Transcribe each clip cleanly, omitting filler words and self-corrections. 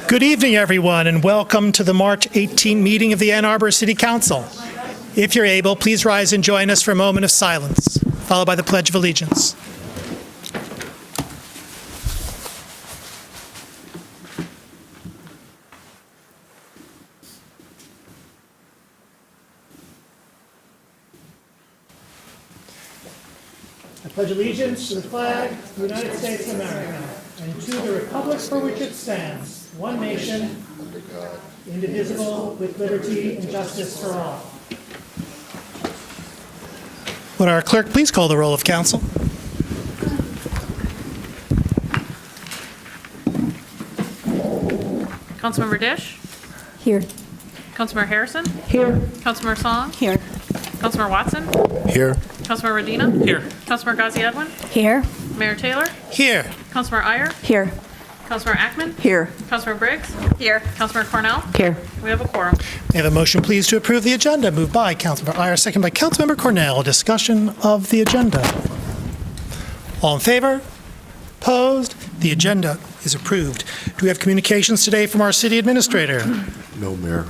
Good evening, everyone, and welcome to the March 18 meeting of the Ann Arbor City Council. If you're able, please rise and join us for a moment of silence, followed by the Pledge of Allegiance. I pledge allegiance to the flag of the United States of America and to the republic for which it stands, one nation, under God, indivisible, with liberty and justice for all. Would our clerk please call the roll of council? Councilmember Dish? Here. Councilmember Harrison? Here. Councilmember Song? Here. Councilmember Watson? Here. Councilmember Medina? Here. Councilmember Ghazi Edwin? Here. Mayor Taylor? Here. Councilmember Iyer? Here. Councilmember Ackman? Here. Councilmember Briggs? Here. Councilmember Cornell? Here. We have a quorum. May I have a motion, please, to approve the agenda? Moved by Councilmember Iyer, second by Councilmember Cornell. Discussion of the agenda. All in favor? Opposed? The agenda is approved. Do we have communications today from our city administrator? No, Mayor.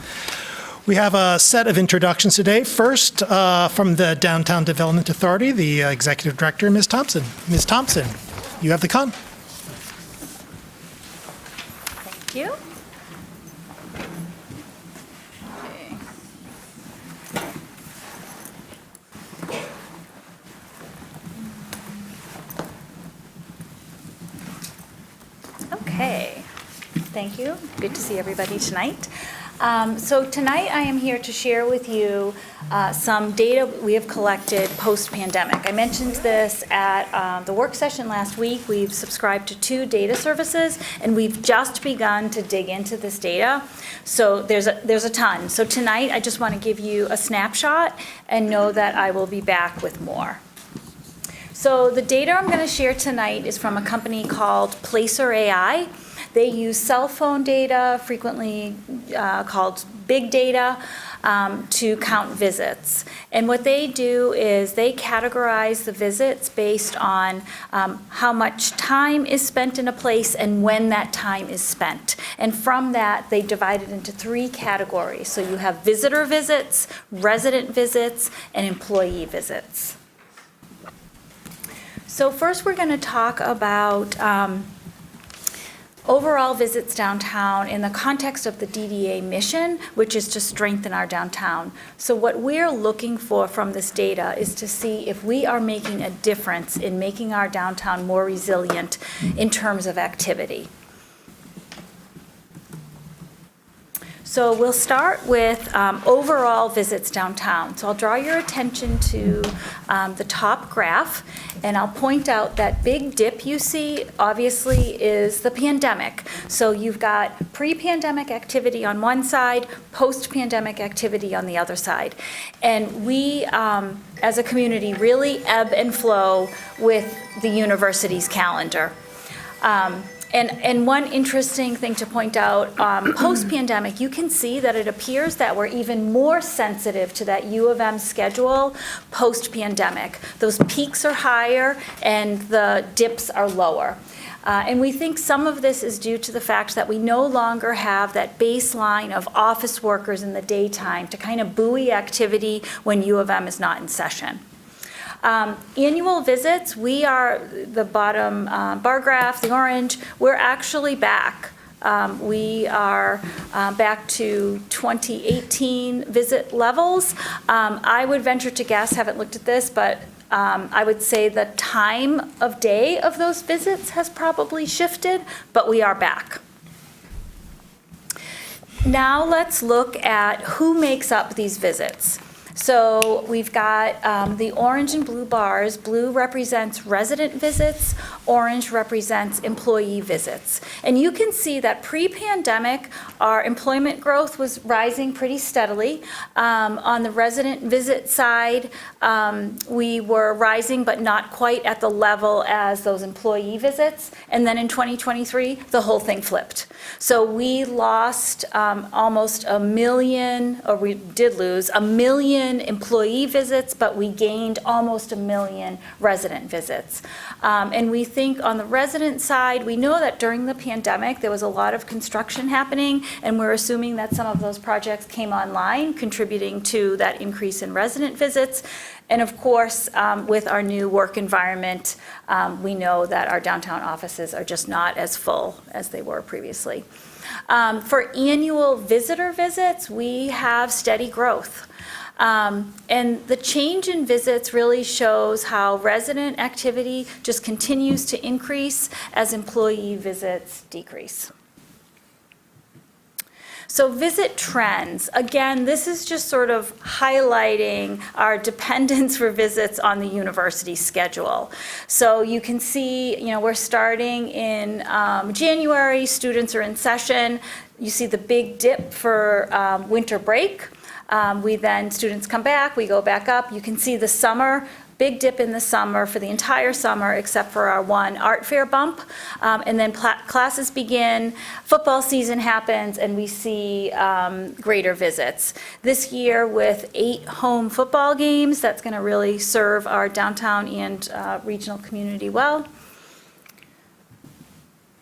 We have a set of introductions today. First, from the Downtown Development Authority, the Executive Director, Ms. Thompson. Ms. Thompson, you have the con. Thank you. Okay, thank you. Good to see everybody tonight. So tonight I am here to share with you some data we have collected post-pandemic. I mentioned this at the work session last week. We've subscribed to 2 data services, and we've just begun to dig into this data. So there's a ton. So tonight I just want to give you a snapshot and know that I will be back with more. So the data I'm going to share tonight is from a company called Placer AI. They use cell phone data, frequently called big data, to count visits. And what they do is they categorize the visits based on how much time is spent in a place and when that time is spent. And from that, they divide it into 3 categories. So you have visitor visits, resident visits, and employee visits. So first we're going to talk about overall visits downtown in the context of the DDA mission, which is to strengthen our downtown. So what we're looking for from this data is to see if we are making a difference in making our downtown more resilient in terms of activity. So we'll start with overall visits downtown. So I'll draw your attention to the top graph, and I'll point out that big dip you see obviously is the pandemic. So you've got pre-pandemic activity on one side, post-pandemic activity on the other side. And we, as a community, really ebb and flow with the university's calendar. And one interesting thing to point out, post-pandemic, you can see that it appears that we're even more sensitive to that U of M schedule post-pandemic. Those peaks are higher and the dips are lower. And we think some of this is due to the fact that we no longer have that baseline of office workers in the daytime to kind of buoy activity when U of M is not in session. Annual visits, we are the bottom bar graph, the orange, we're actually back. We are back to 2018 visit levels. I would venture to guess, haven't looked at this, but I would say the time of day of those visits has probably shifted, but we are back. Now let's look at who makes up these visits. So we've got the orange and blue bars. Blue represents resident visits, orange represents employee visits. And you can see that pre-pandemic, our employment growth was rising pretty steadily. On the resident visit side, we were rising, but not quite at the level as those employee visits. And then in 2023, the whole thing flipped. So we lost almost 1 million, or we did lose 1 million million employee visits, but we gained almost 1 million resident visits. And we think on the resident side, we know that during the pandemic, there was a lot of construction happening, and we're assuming that some of those projects came online, contributing to that increase in resident visits. And of course, with our new work environment, we know that our downtown offices are just not as full as they were previously. For annual visitor visits, we have steady growth. And the change in visits really shows how resident activity just continues to increase as employee visits decrease. So visit trends. Again, this is just sort of highlighting our dependence for visits on the university schedule. So you can see, we're starting in January, students are in session. You see the big dip for winter break. Students come back, we go back up. You can see the summer, big dip in the summer for the entire summer except for our one art fair bump. And then classes begin, football season happens, and we see greater visits. This year with 8 home football games, that's going to really serve our downtown and regional community well.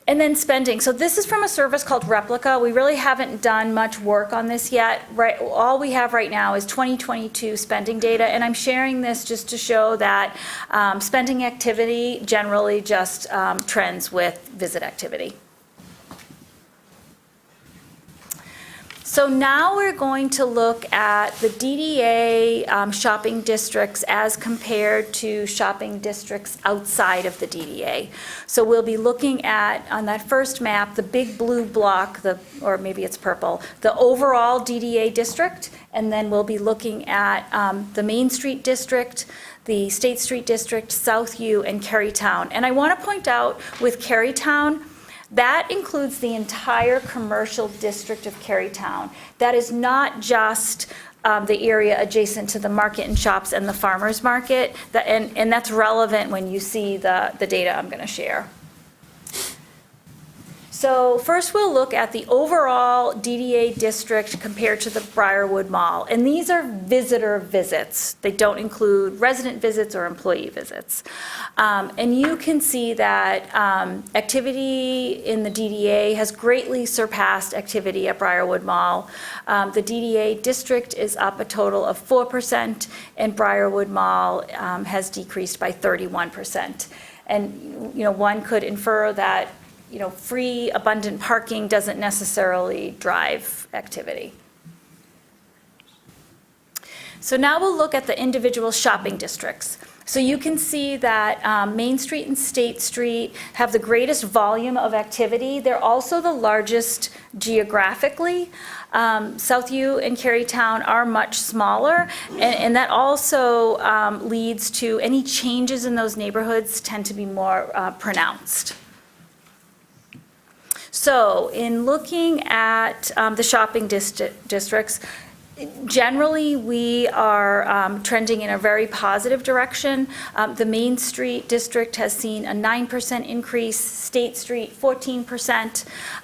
And then spending. So this is from a service called Replica. We really haven't done much work on this yet. Right, all we have right now is 2022 spending data, and I'm sharing this just to show that spending activity generally just trends with visit activity. So now we're going to look at the DDA shopping districts as compared to shopping districts outside of the DDA. So we'll be looking at, on that first map, the big blue block, or maybe it's purple, the overall DDA district, and then we'll be looking at the Main Street district, the State Street district, Southview, and Carytown. And I want to point out with Carytown, that includes the entire commercial district of Carytown. That is not just the area adjacent to the market and shops and the farmers market, and that's relevant when you see the data I'm going to share. So first we'll look at the overall DDA district compared to the Briarwood Mall. And these are visitor visits. They don't include resident visits or employee visits. And you can see that activity in the DDA has greatly surpassed activity at Briarwood Mall. The DDA district is up a total of 4%, and Briarwood Mall has decreased by 31%. And one could infer that free, abundant parking doesn't necessarily drive activity. So now we'll look at the individual shopping districts. So you can see that Main Street and State Street have the greatest volume of activity. They're also the largest geographically. Southview and Carytown are much smaller, and that also leads to any changes in those neighborhoods tend to be more pronounced. So in looking at the shopping districts, generally we are trending in a very positive direction. The Main Street district has seen a 9% increase, State Street 14%,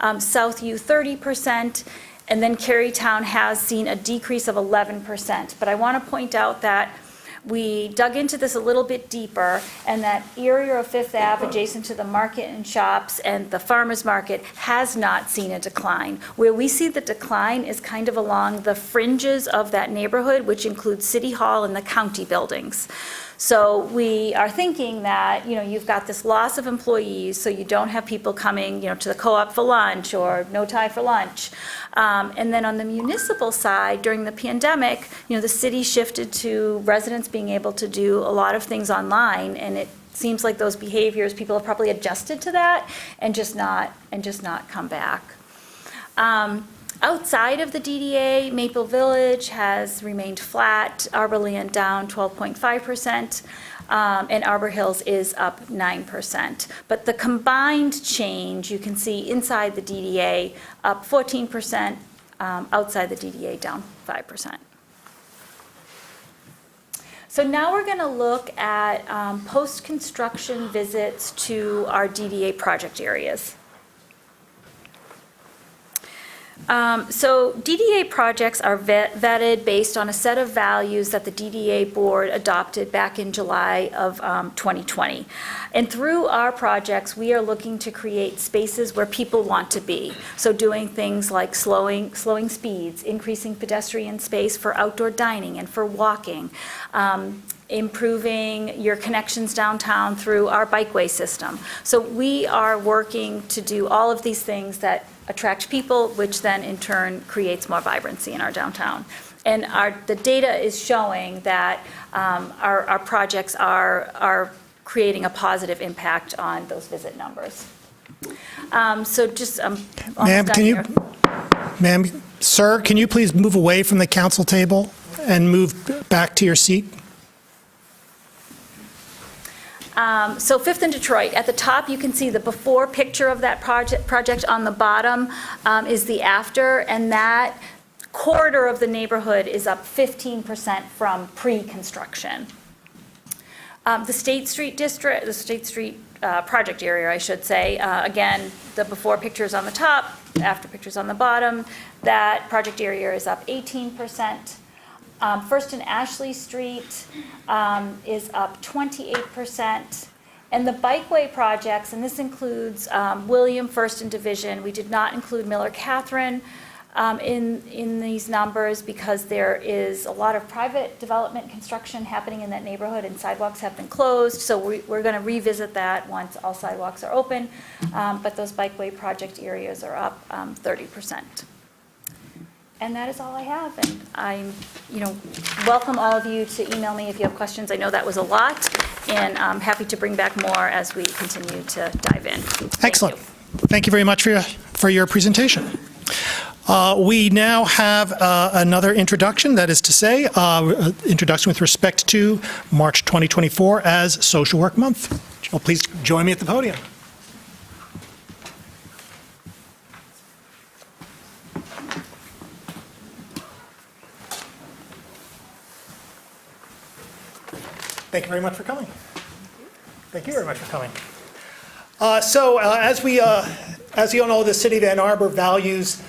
Southview 30%, and then Carytown has seen a decrease of 11%. But I want to point out that we dug into this a little bit deeper, and that area of Fifth Ave adjacent to the market and shops and the farmers market has not seen a decline. Where we see the decline is kind of along the fringes of that neighborhood, which includes City Hall and the county buildings. So we are thinking that, you've got this loss of employees, so you don't have people coming, to the co-op for lunch or no tie for lunch. And then on the municipal side, during the pandemic, the city shifted to residents being able to do a lot of things online, and it seems like those behaviors, people have probably adjusted to that and just not come back. Outside of the DDA, Maple Village has remained flat, Arborland down 12.5%, and Arbor Hills is up 9%. But the combined change, you can see inside the DDA, up 14%, outside the DDA, down 5%. So now we're going to look at post-construction visits to our DDA project areas. So DDA projects are vetted based on a set of values that the DDA board adopted back in July of 2020. And through our projects, we are looking to create spaces where people want to be. So doing things like slowing speeds, increasing pedestrian space for outdoor dining and for walking, improving your connections downtown through our bikeway system. So we are working to do all of these things that attract people, which then in turn creates more vibrancy in our downtown. And the data is showing that our projects are creating a positive impact on those visit numbers. So just, I'm Ma'am, almost done here. Ma'am, sir, can you please move away from the council table and move back to your seat? So Fifth and Detroit, at the top, you can see the before picture of that project. On the bottom is the after, and that corridor of the neighborhood is up 15% from pre-construction. The State Street district, the State Street project area, I should say, again, the before pictures on the top, after pictures on the bottom, that project area is up 18%. First and Ashley Street is up 28%. And the bikeway projects, and this includes William, First and Division. We did not include Miller Catherine in these numbers because there is a lot of private development construction happening in that neighborhood and sidewalks have been closed. So we're going to revisit that once all sidewalks are open. But those bikeway project areas are up 30%. And that is all I have, and I, welcome all of you to email me if you have questions. I know that was a lot, and I'm happy to bring back more as we continue to dive in. Excellent. Thank you very much for your presentation. We now have another introduction, that is to say, introduction with respect to March 2024 as Social Work Month. Well, please join me at the podium. Thank you very much for coming. Thank you very much for coming. As you all know, the city of Ann Arbor values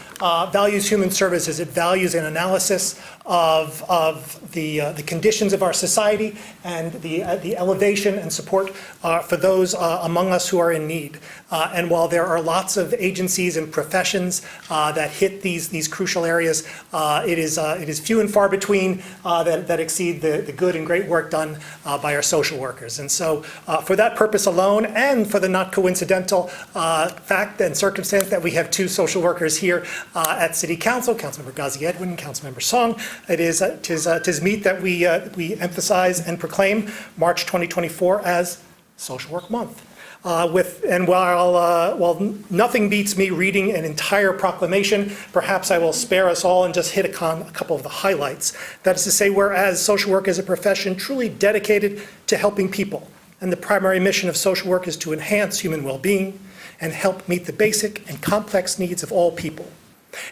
human services. It values an analysis of the conditions of our society and the elevation and support for those among us who are in need. And while there are lots of agencies and professions that hit these crucial areas, it is few and far between that exceed the good and great work done by our social workers. And so for that purpose alone, and for the not coincidental fact and circumstance that we have two social workers here at City Council, Councilmember Ghazi Edwin and Councilmember Song, tis meet that we emphasize and proclaim March 2024 as Social Work Month. While nothing beats me reading an entire proclamation, perhaps I will spare us all and just hit a couple of the highlights. That is to say, whereas social work is a profession truly dedicated to helping people, and the primary mission of social work is to enhance human well-being and help meet the basic and complex needs of all people.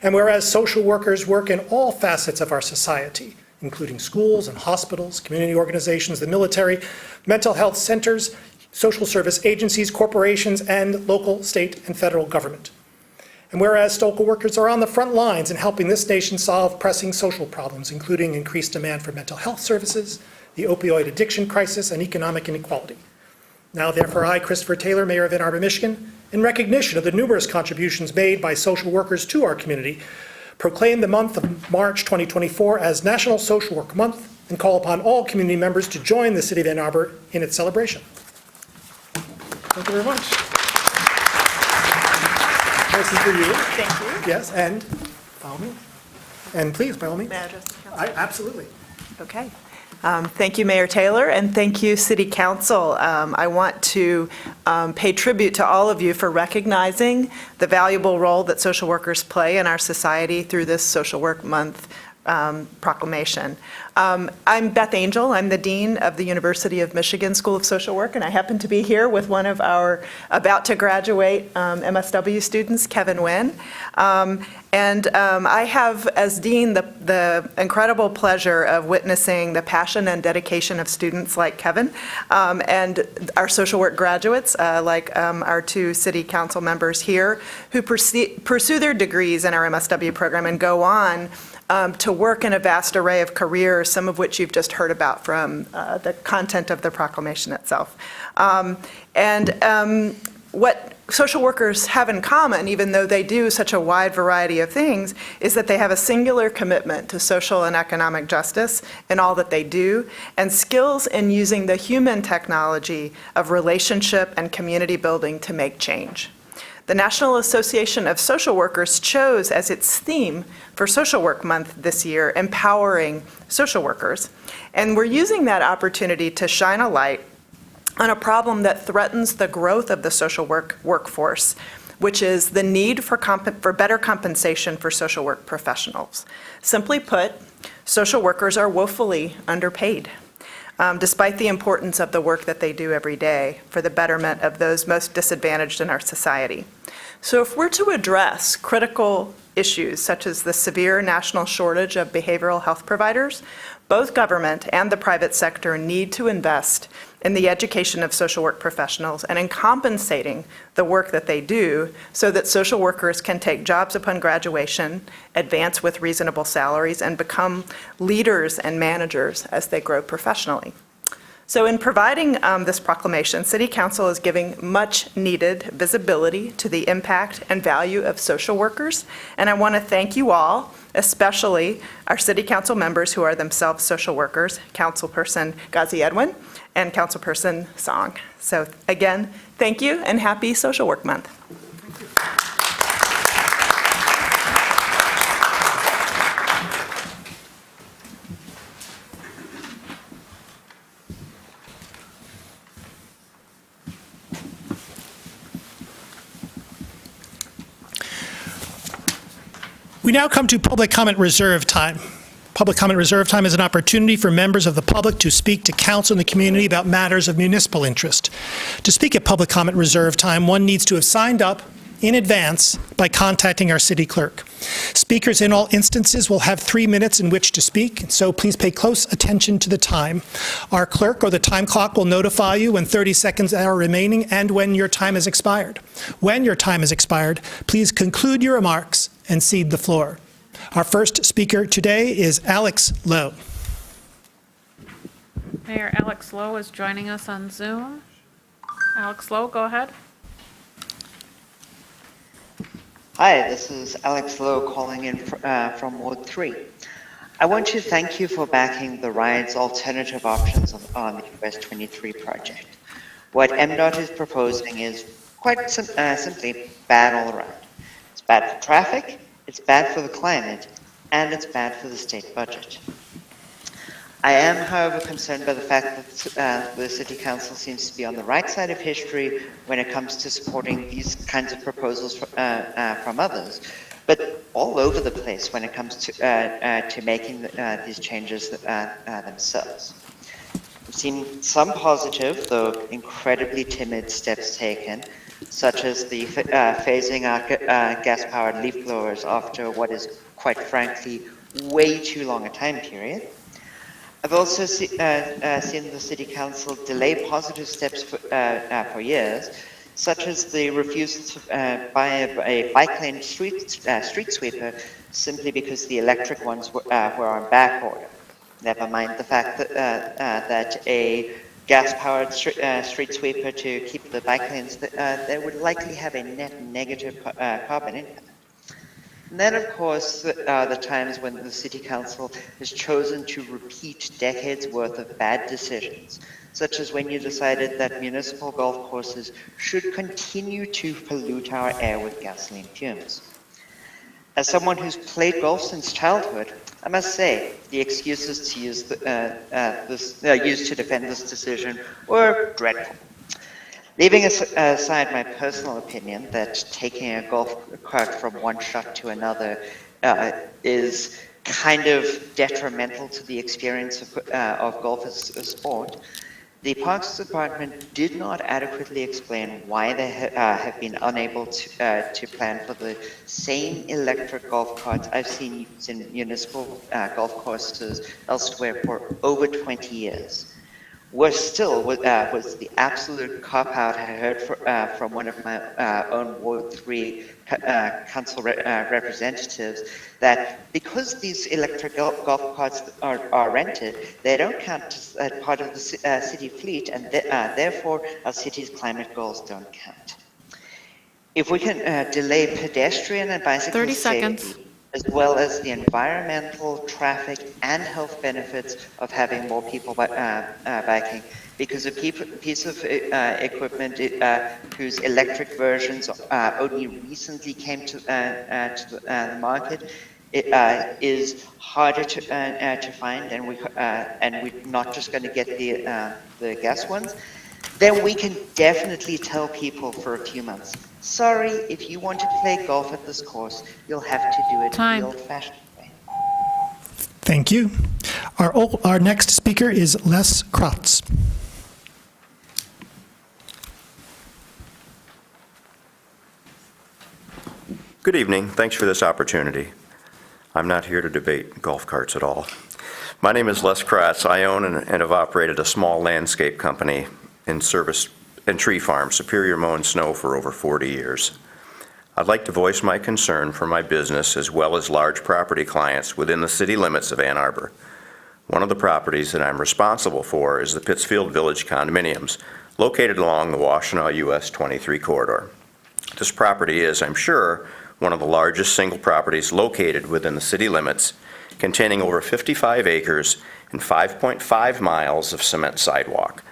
And whereas social workers work in all facets of our society, including schools and hospitals, community organizations, the military, mental health centers, social service agencies, corporations, and local, state, and federal government. And whereas social workers are on the front lines in helping this nation solve pressing social problems, including increased demand for mental health services, the opioid addiction crisis, and economic inequality. Now, therefore, I, Christopher Taylor, Mayor of Ann Arbor, Michigan, in recognition of the numerous contributions made by social workers to our community, proclaim the month of March 2024 as National Social Work Month and call upon all community members to join the City of Ann Arbor in its celebration. Thank you very much. This is for you. Thank you. Yes, and follow me. And please, by all means. May I address the council? Absolutely. Okay. Thank you, Mayor Taylor, and thank you, City Council. I want to pay tribute to all of you for recognizing the valuable role that social workers play in our society through this Social Work Month proclamation. I'm Beth Angel. I'm the Dean of the University of Michigan School of Social Work, and I happen to be here with one of our about-to-graduate MSW students, Kevin Nguyen. I have, as Dean, the incredible pleasure of witnessing the passion and dedication of students like Kevin and our social work graduates, like our two city council members here, who pursue their degrees in our MSW program and go on to work in a vast array of careers, some of which you've just heard about from the content of the proclamation itself. What social workers have in common, even though they do such a wide variety of things, is that they have a singular commitment to social and economic justice in all that they do, and skills in using the human technology of relationship and community building to make change. The National Association of Social Workers chose as its theme for Social Work Month this year, empowering social workers. And we're using that opportunity to shine a light on a problem that threatens the growth of the social workforce, which is the need for better compensation for social work professionals. Simply put, social workers are woefully underpaid, despite the importance of the work that they do every day for the betterment of those most disadvantaged in our society. So if we're to address critical issues such as the severe national shortage of behavioral health providers, both government and the private sector need to invest in the education of social work professionals and in compensating the work that they do so that social workers can take jobs upon graduation, advance with reasonable salaries, and become leaders and managers as they grow professionally. So in providing this proclamation, City Council is giving much needed visibility to the impact and value of social workers. And I want to thank you all, especially our City Council members who are themselves social workers, Councilperson Ghazi Edwin and Councilperson Song. So again, thank you and happy Social Work Month. We now come to public comment reserve time. Public comment reserve time is an opportunity for members of the public to speak to council and the community about matters of municipal interest. To speak at public comment reserve time, one needs to have signed up in advance by contacting our city clerk. Speakers in all instances will have 3 minutes in which to speak, so please pay close attention to the time. Our clerk or the time clock will notify you when 30 seconds are remaining and when your time has expired. When your time has expired, please conclude your remarks and cede the floor. Our first speaker today is Alex Lowe. Mayor Alex Lowe is joining us on Zoom. Alex Lowe, go ahead. Hi, this is Alex Lowe calling in from Ward 3. I want to thank you for backing the ride's alternative options on the US 23 project. What MDOT is proposing is quite simply bad all around. It's bad for traffic, it's bad for the climate, and it's bad for the state budget. I am, however, concerned by the fact that the City Council seems to be on the right side of history when it comes to supporting these kinds of proposals from others, but all over the place when it comes to making these changes themselves. We've seen some positive, though incredibly timid steps taken, such as the phasing out gas-powered leaf blowers after what is, quite frankly, way too long a time period. I've also seen the City Council delay positive steps for years, such as the refusal to buy a bike lane street sweeper simply because the electric ones were on back order. Never mind the fact that a gas-powered street sweeper to keep the bike lanes, they would likely have a net negative carbon impact. And then, of course, the times when the City Council has chosen to repeat decades worth of bad decisions, such as when you decided that municipal golf courses should continue to pollute our air with gasoline fumes. As someone who's played golf since childhood, I must say the excuses to use used to defend this decision were dreadful. Leaving aside my personal opinion that taking a golf cart from one shot to another is kind of detrimental to the experience of golf as a sport, the Parks Department did not adequately explain why they have been unable to plan for the same electric golf carts I've seen used in municipal golf courses elsewhere for over 20 years. Worse still was the absolute cop-out I heard from one of my own Ward 3 council representatives, that because these electric golf carts are rented, they don't count as part of the city fleet, and therefore our city's climate goals don't count. If we can delay pedestrian and bicycle 30 seconds. safety, as well as the environmental, traffic, and health benefits of having more people biking, because a piece of equipment whose electric versions only recently came to the market, it is harder to find, and we're not just going to get the gas ones. Then we can definitely tell people for a few months, sorry, if you want to play golf at this course, you'll have to do it Time. the old-fashioned way. Thank you. Our next speaker is Les Kratz. Good evening. Thanks for this opportunity. I'm not here to debate golf carts at all. My name is Les Kratz. I own and have operated a small landscape company in service and tree farm, Superior Mow and Snow, for over 40 years. I'd like to voice my concern for my business as well as large property clients within the city limits of Ann Arbor. One of the properties that I'm responsible for is the Pittsfield Village condominiums, located along the Washtenaw US 23 corridor. This property is, I'm sure, one of the largest single properties located within the city limits, containing over 55 acres and 5.5 miles of cement sidewalk.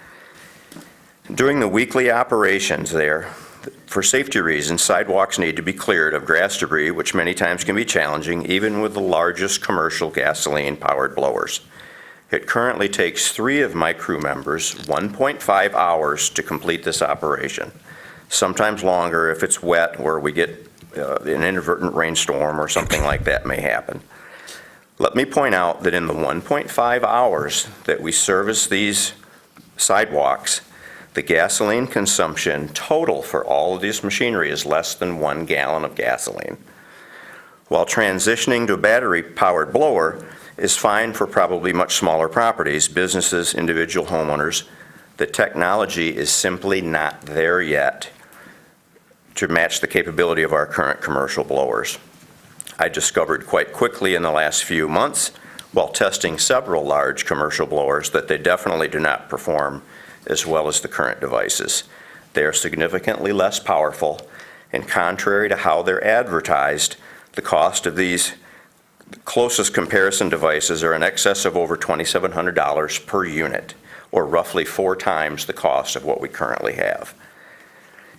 During the weekly operations there, for safety reasons, sidewalks need to be cleared of grass debris, which many times can be challenging, even with the largest commercial gasoline-powered blowers. It currently takes 3 of my crew members 1.5 hours to complete this operation, sometimes longer if it's wet or we get an inadvertent rainstorm or something like that may happen. Let me point out that in the 1.5 hours that we service these sidewalks, the gasoline consumption total for all of this machinery is less than 1 gallon of gasoline. While transitioning to a battery-powered blower is fine for probably much smaller properties, businesses, individual homeowners, the technology is simply not there yet to match the capability of our current commercial blowers. I discovered quite quickly in the last few months, while testing several large commercial blowers, that they definitely do not perform as well as the current devices. They are significantly less powerful, and contrary to how they're advertised, the cost of these closest comparison devices are in excess of over $2,700 per unit, or roughly 4 times the cost of what we currently have.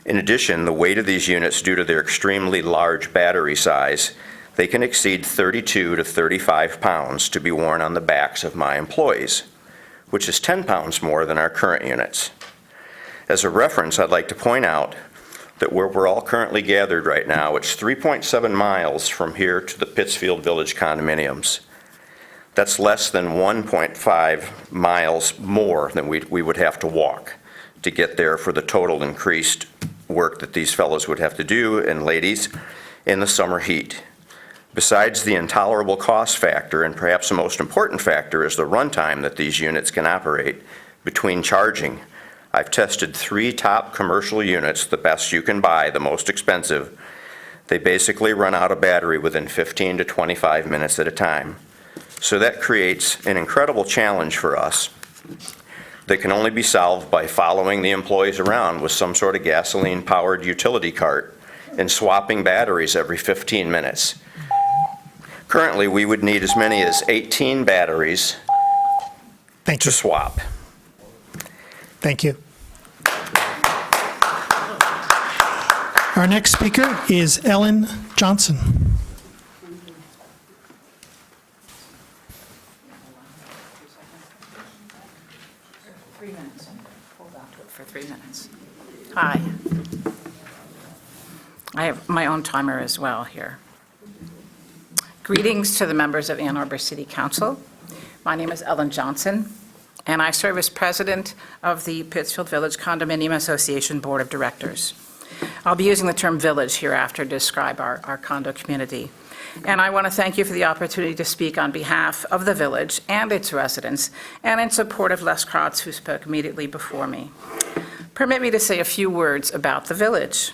In addition, the weight of these units, due to their extremely large battery size, they can exceed 32 to 35 pounds to be worn on the backs of my employees, which is 10 pounds more than our current units. As a reference, I'd like to point out that where we're all currently gathered right now, it's 3.7 miles from here to the Pittsfield Village condominiums. That's less than 1.5 miles more than we would have to walk to get there for the total increased work that these fellows would have to do, and ladies, in the summer heat. Besides the intolerable cost factor, and perhaps the most important factor, is the runtime that these units can operate between charging. I've tested 3 top commercial units, the best you can buy, the most expensive. They basically run out of battery within 15 to 25 minutes at a time. So that creates an incredible challenge for us that can only be solved by following the employees around with some sort of gasoline-powered utility cart and swapping batteries every 15 minutes. Currently, we would need as many as 18 batteries to swap. Thank you. Our next speaker is Ellen Johnson. Hold on to it for 3 minutes. Hi. I have my own timer as well here. Greetings to the members of Ann Arbor City Council. My name is Ellen Johnson, and I serve as president of the Pittsfield Village Condominium Association Board of Directors. I'll be using the term village hereafter to describe our condo community. And I want to thank you for the opportunity to speak on behalf of the village and its residents, and in support of Les Kratz, who spoke immediately before me. Permit me to say a few words about the village.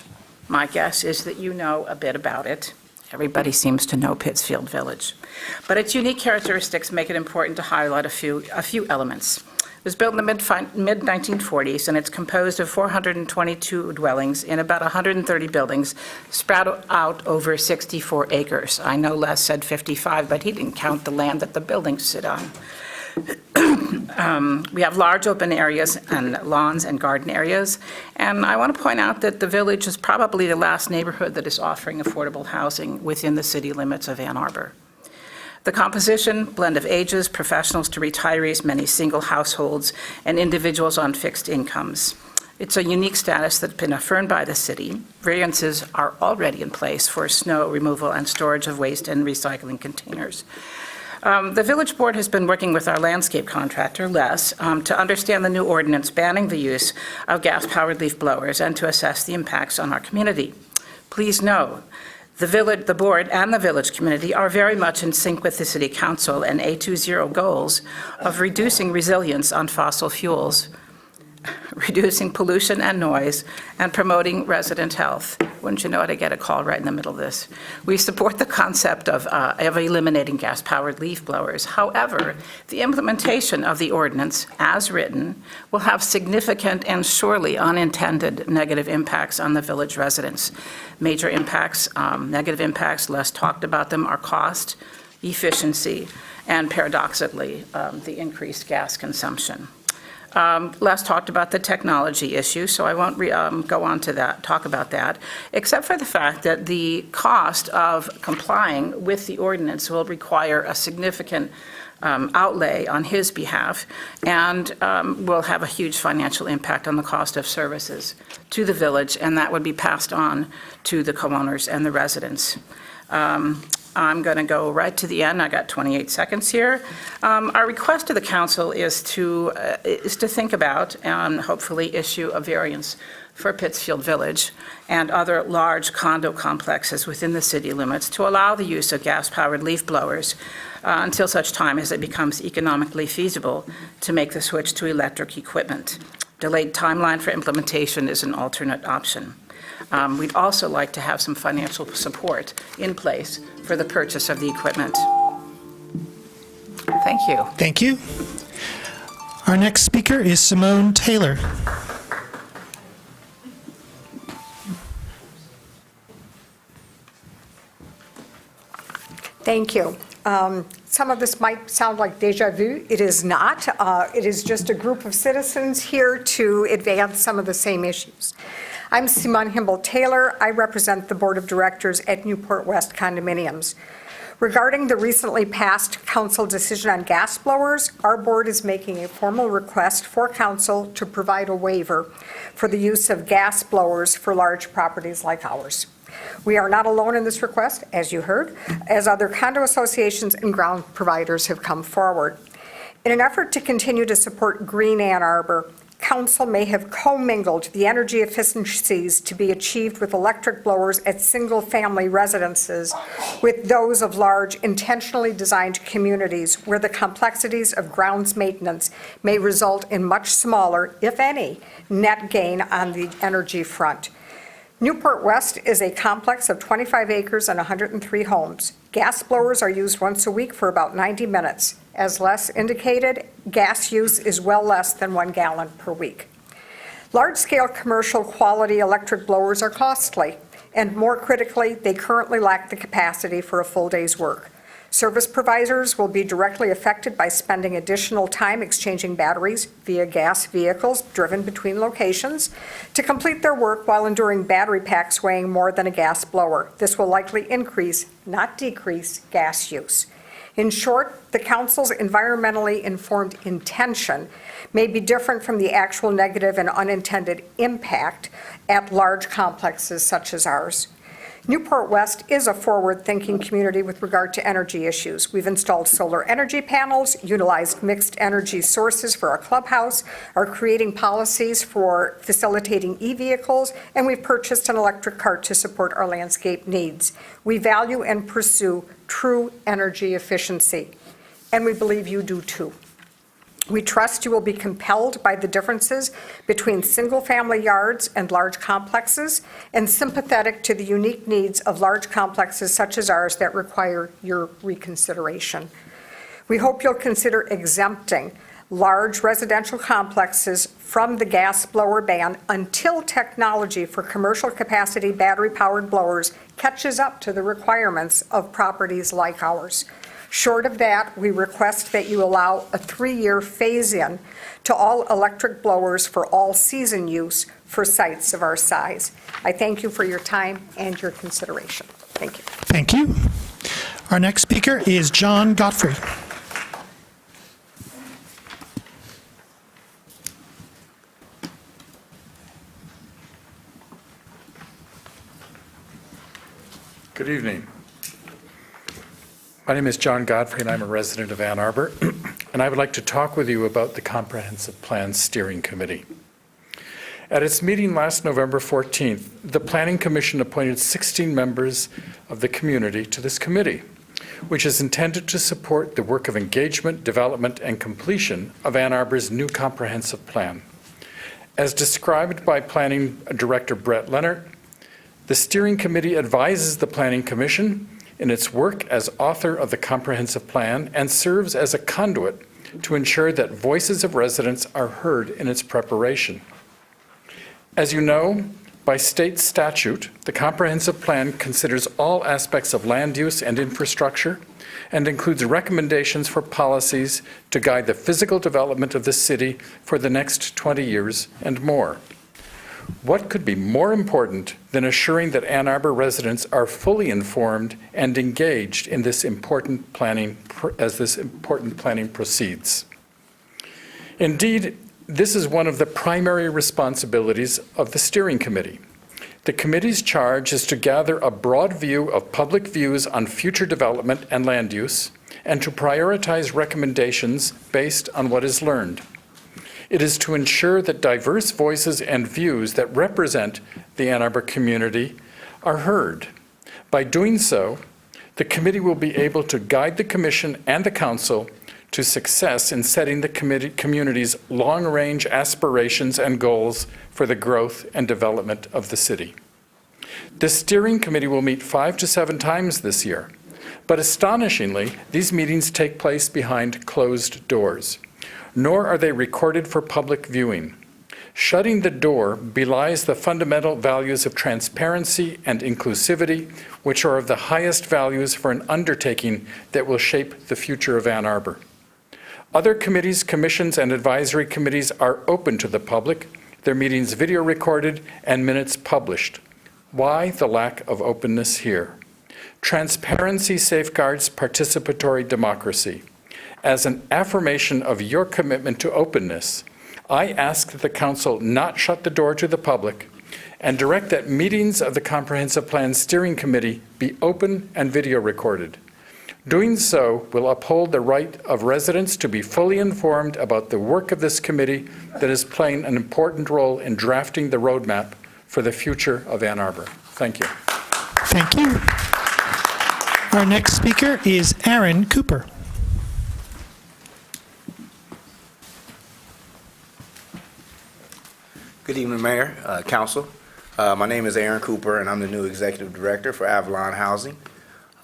My guess is that you know a bit about it. Everybody seems to know Pittsfield Village. But its unique characteristics make it important to highlight a few elements. It was built in the mid-1940s, and it's composed of 422 dwellings in about 130 buildings spread out over 64 acres. I know Les said 55, but he didn't count the land that the buildings sit on. We have large open areas and lawns and garden areas, and I want to point out that the village is probably the last neighborhood that is offering affordable housing within the city limits of Ann Arbor. The composition, blend of ages, professionals to retirees, many single households, and individuals on fixed incomes. It's a unique status that's been affirmed by the city. Variances are already in place for snow removal and storage of waste and recycling containers. The village board has been working with our landscape contractor, Les, to understand the new ordinance banning the use of gas-powered leaf blowers and to assess the impacts on our community. Please know, the board and the village community are very much in sync with the city council and A20 goals of reducing reliance on fossil fuels, reducing pollution and noise, and promoting resident health. Wouldn't you know it, I get a call right in the middle of this. We support the concept of eliminating gas-powered leaf blowers. However, the implementation of the ordinance, as written, will have significant and surely unintended negative impacts on the village residents. Major impacts, negative impacts, Les talked about them, are cost, efficiency, and paradoxically, the increased gas consumption. Les talked about the technology issue, so I won't go on to talk about that, except for the fact that the cost of complying with the ordinance will require a significant outlay on his behalf, and will have a huge financial impact on the cost of services to the village, and that would be passed on to the co-owners and the residents. I'm going to go right to the end. I got 28 seconds here. Our request to the council is to think about and hopefully issue a variance for Pittsfield Village and other large condo complexes within the city limits to allow the use of gas-powered leaf blowers until such time as it becomes economically feasible to make the switch to electric equipment. Delayed timeline for implementation is an alternate option. We'd also like to have some financial support in place for the purchase of the equipment. Thank you. Thank you. Our next speaker is Simone Taylor. Thank you. Some of this might sound like deja vu. It is not. It is just a group of citizens here to advance some of the same issues. I'm Simone Taylor. I represent the Board of Directors at Newport West Condominiums. Regarding the recently passed council decision on gas blowers, our board is making a formal request for council to provide a waiver for the use of gas blowers for large properties like ours. We are not alone in this request, as you heard, as other condo associations and ground providers have come forward. In an effort to continue to support green Ann Arbor, council may have commingled the energy efficiencies to be achieved with electric blowers at single-family residences with those of large, intentionally designed communities where the complexities of grounds maintenance may result in much smaller, if any, net gain on the energy front. Newport West is a complex of 25 acres and 103 homes. Gas blowers are used once a week for about 90 minutes. As Les indicated, gas use is well less than 1 gallon per week. Large-scale commercial quality electric blowers are costly, and more critically, they currently lack the capacity for a full day's work. Service providers will be directly affected by spending additional time exchanging batteries via gas vehicles driven between locations to complete their work while enduring battery packs weighing more than a gas blower. This will likely increase, not decrease, gas use. In short, the council's environmentally informed intention may be different from the actual negative and unintended impact at large complexes such as ours. Newport West is a forward-thinking community with regard to energy issues. We've installed solar energy panels, utilized mixed energy sources for our clubhouse, are creating policies for facilitating e-vehicles, and we've purchased an electric cart to support our landscape needs. We value and pursue true energy efficiency, and we believe you do too. We trust you will be compelled by the differences between single-family yards and large complexes, and sympathetic to the unique needs of large complexes such as ours that require your reconsideration. We hope you'll consider exempting large residential complexes from the gas blower ban until technology for commercial capacity battery-powered blowers catches up to the requirements of properties like ours. Short of that, we request that you allow a 3-year phase-in to all electric blowers for all-season use for sites of our size. I thank you for your time and your consideration. Thank you. Thank you. Our next speaker is John Godfrey. Good evening. My name is John Godfrey, and I'm a resident of Ann Arbor, and I would like to talk with you about the Comprehensive Plan Steering Committee. At its meeting last November 14th, the Planning Commission appointed 16 members of the community to this committee, which is intended to support the work of engagement, development, and completion of Ann Arbor's new comprehensive plan. As described by Planning Director Brett Leonard, the steering committee advises the Planning Commission in its work as author of the comprehensive plan and serves as a conduit to ensure that voices of residents are heard in its preparation. As you know, by state statute, the comprehensive plan considers all aspects of land use and infrastructure and includes recommendations for policies to guide the physical development of the city for the next 20 years and more. What could be more important than assuring that Ann Arbor residents are fully informed and engaged in this important planning as this important planning proceeds? Indeed, this is one of the primary responsibilities of the steering committee. The committee's charge is to gather a broad view of public views on future development and land use, and to prioritize recommendations based on what is learned. It is to ensure that diverse voices and views that represent the Ann Arbor community are heard. By doing so, the committee will be able to guide the commission and the council to success in setting the community's long-range aspirations and goals for the growth and development of the city. The steering committee will meet 5 to 7 times this year, but astonishingly, these meetings take place behind closed doors. Nor are they recorded for public viewing. Shutting the door belies the fundamental values of transparency and inclusivity, which are of the highest values for an undertaking that will shape the future of Ann Arbor. Other committees, commissions, and advisory committees are open to the public, their meetings video recorded and minutes published. Why the lack of openness here? Transparency safeguards participatory democracy. As an affirmation of your commitment to openness, I ask that the council not shut the door to the public and direct that meetings of the Comprehensive Plan Steering Committee be open and video recorded. Doing so will uphold the right of residents to be fully informed about the work of this committee that is playing an important role in drafting the roadmap for the future of Ann Arbor. Thank you. Thank you. Our next speaker is Aaron Cooper. Good evening, Mayor, Council. My name is Aaron Cooper, and I'm the new Executive Director for Avalon Housing.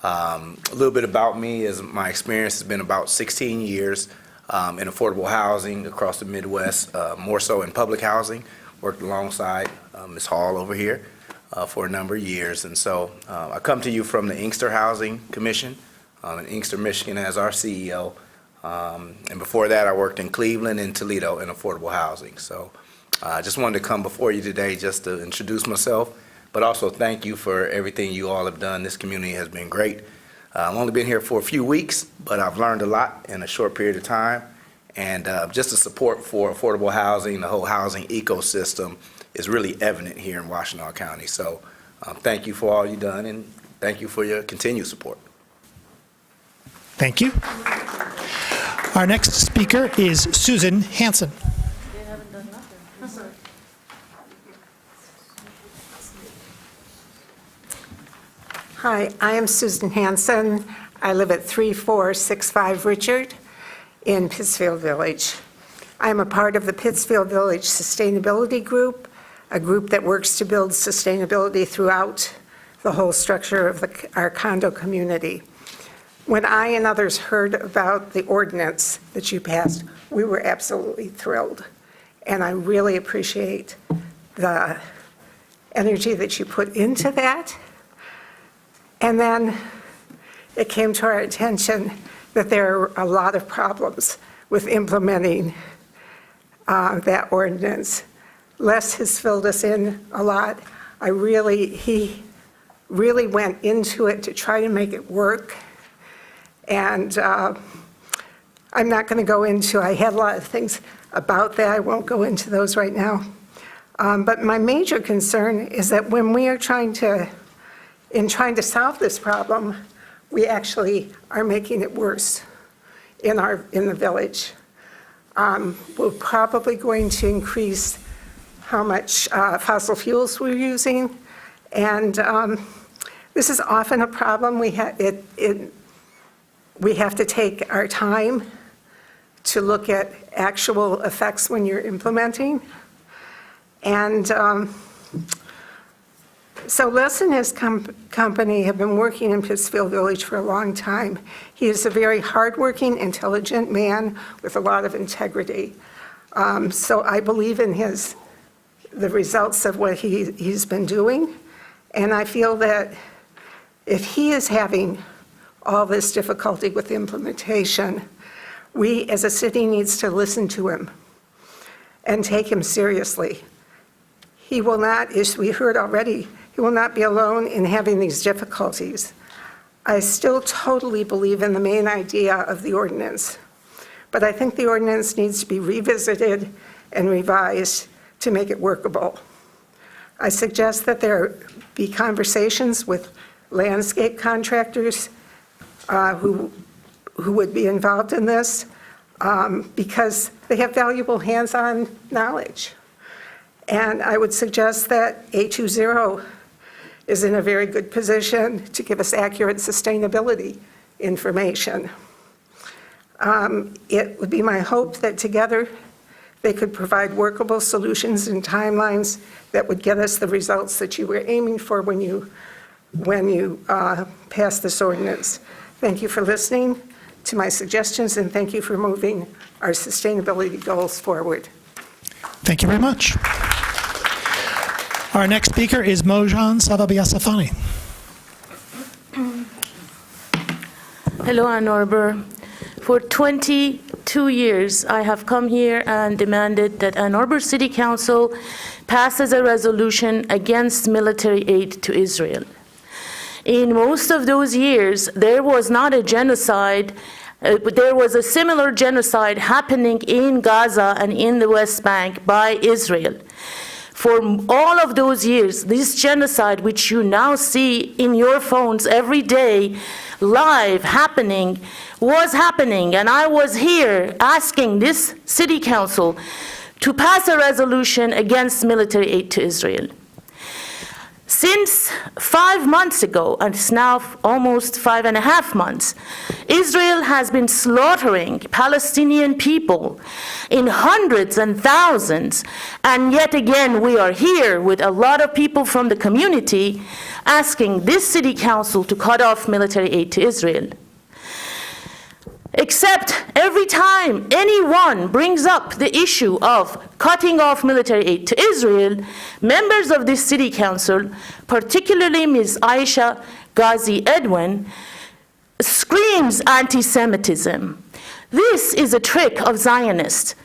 A little bit about me is my experience has been about 16 years in affordable housing across the Midwest, more so in public housing. Worked alongside Ms. Hall over here for a number of years. And so I come to you from the Inkster Housing Commission in Inkster, Michigan as our CEO. And before that, I worked in Cleveland and Toledo in affordable housing. So I just wanted to come before you today just to introduce myself, but also thank you for everything you all have done. This community has been great. I've only been here for a few weeks, but I've learned a lot in a short period of time. And just the support for affordable housing, the whole housing ecosystem is really evident here in Washtenaw County. So Thank you for all you've done, and thank you for your continued support. Thank you. Our next speaker is Susan Hansen. Hi, I am Susan Hansen. I live at 3465 Richard in Pittsfield Village. I am a part of the Pittsfield Village Sustainability Group, a group that works to build sustainability throughout the whole structure of our condo community. When I and others heard about the ordinance that you passed, we were absolutely thrilled. And I really appreciate the energy that you put into that. And then it came to our attention that there are a lot of problems with implementing that ordinance. Les has filled us in a lot. He really went into it to try to make it work. And I'm not going to go into, I had a lot of things about that. I won't go into those right now. But my major concern is that when we are trying to solve this problem, we actually are making it worse in the village. We're probably going to increase how much fossil fuels we're using, and this is often a problem. We have to take our time to look at actual effects when you're implementing, and so Les and his company have been working in Pittsfield Village for a long time. He is a very hardworking, intelligent man with a lot of integrity. So I believe in the results of what he's been doing. And I feel that if he is having all this difficulty with the implementation, we as a city needs to listen to him and take him seriously. He will not, as we heard already, he will not be alone in having these difficulties. I still totally believe in the main idea of the ordinance, but I think the ordinance needs to be revisited and revised to make it workable. I suggest that there be conversations with landscape contractors who would be involved in this because they have valuable hands-on knowledge. And I would suggest that A20 is in a very good position to give us accurate sustainability information. It would be my hope that together they could provide workable solutions and timelines that would get us the results that you were aiming for when you passed this ordinance. Thank you for listening to my suggestions, and thank you for moving our sustainability goals forward. Thank you very much. Our next speaker is Mojan Savabiasafani. Hello, Ann Arbor. For 22 years, I have come here and demanded that Ann Arbor City Council passes a resolution against military aid to Israel. In most of those years, there was not a genocide, but there was a similar genocide happening in Gaza and in the West Bank by Israel. For all of those years, this genocide, which you now see in your phones every day, live happening, was happening. And I was here asking this city council to pass a resolution against military aid to Israel. Since 5 months ago, and it's now almost 5.5 months, Israel has been slaughtering Palestinian people in hundreds and thousands, and yet again we are here with a lot of people from the community asking this city council to cut off military aid to Israel. Except every time anyone brings up the issue of cutting off military aid to Israel, members of this city council, particularly Ms. Aisha Ghazi Edwin, screams anti-Semitism. This is a trick of Zionists.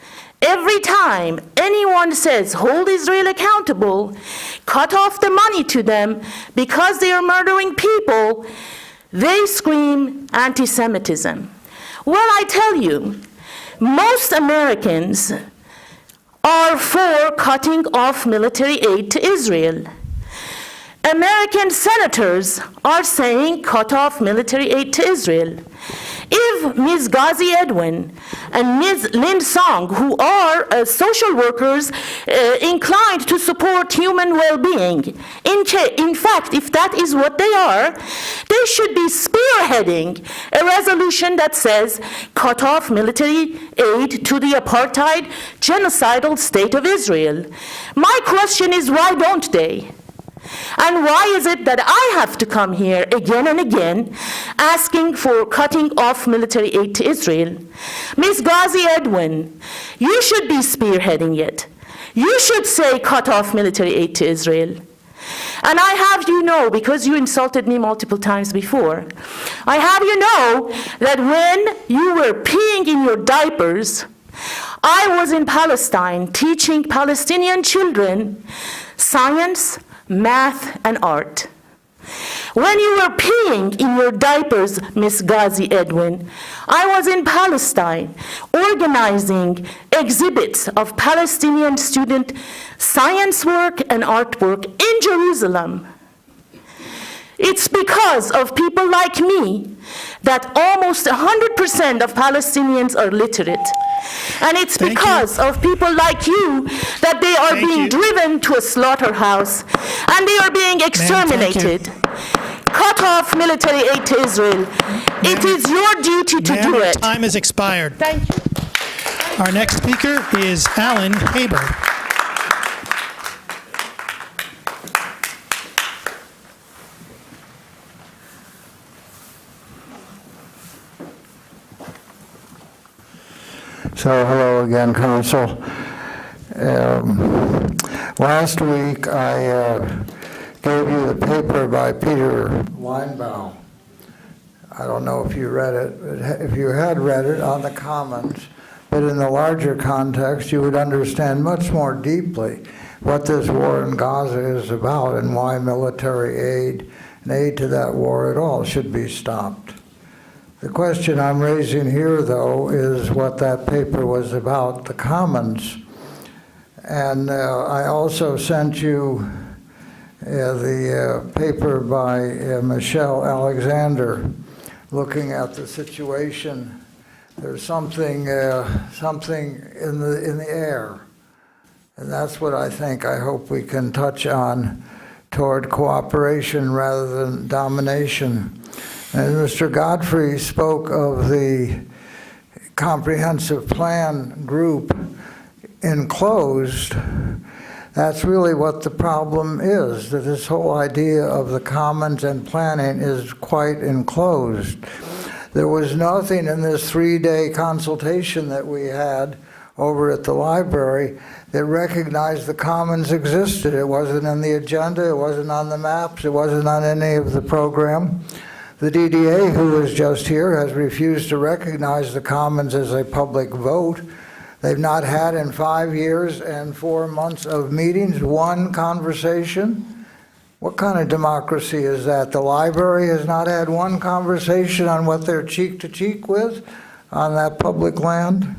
Every time anyone says, hold Israel accountable, cut off the money to them because they are murdering people, they scream anti-Semitism. Well, I tell you, most Americans are for cutting off military aid to Israel. American senators are saying cut off military aid to Israel. If Ms. Ghazi Edwin and Ms. Lin Song, who are social workers inclined to support human well-being, in fact, if that is what they are, they should be spearheading a resolution that says cut off military aid to the apartheid genocidal state of Israel. My question is, why don't they? And why is it that I have to come here again and again asking for cutting off military aid to Israel? Ms. Ghazi Edwin, you should be spearheading it. You should say cut off military aid to Israel. And I have you know, because you insulted me multiple times before, I have you know that when you were peeing in your diapers, I was in Palestine teaching Palestinian children science, math, and art. When you were peeing in your diapers, Miss Ghazi Edwin, I was in Palestine organizing exhibits of Palestinian student science work and artwork in Jerusalem. It's because of people like me that almost 100% of Palestinians are literate. And it's because of people like you that they are being driven to a slaughterhouse and they are being exterminated. Cut off military aid to Israel. It is your duty to do it. Time has expired. Thank you. Our next speaker is Alan Haber. So, hello again, Council. Last week, I gave you the paper by Peter Weinbaum. I don't know if you read it, but if you had read it on the Commons, but in the larger context, you would understand much more deeply what this war in Gaza is about and why military aid and aid to that war at all should be stopped. The question I'm raising here, though, is what that paper was about, the Commons. And I also sent you the paper by Michelle Alexander looking at the situation. There's something in the air. And that's what I hope we can touch on toward cooperation rather than domination. And Mr. Godfrey spoke of the comprehensive plan group enclosed. That's really what the problem is, that this whole idea of the commons and planning is quite enclosed. There was nothing in this 3-day consultation that we had over at the library that recognized the commons existed. It wasn't in the agenda, it wasn't on the maps, it wasn't on any of the program. The DDA, who was just here, has refused to recognize the commons as a public vote. They've not had in 5 years and 4 months of meetings one conversation. What kind of democracy is that? The library has not had one conversation on what they're cheek to cheek with on that public land.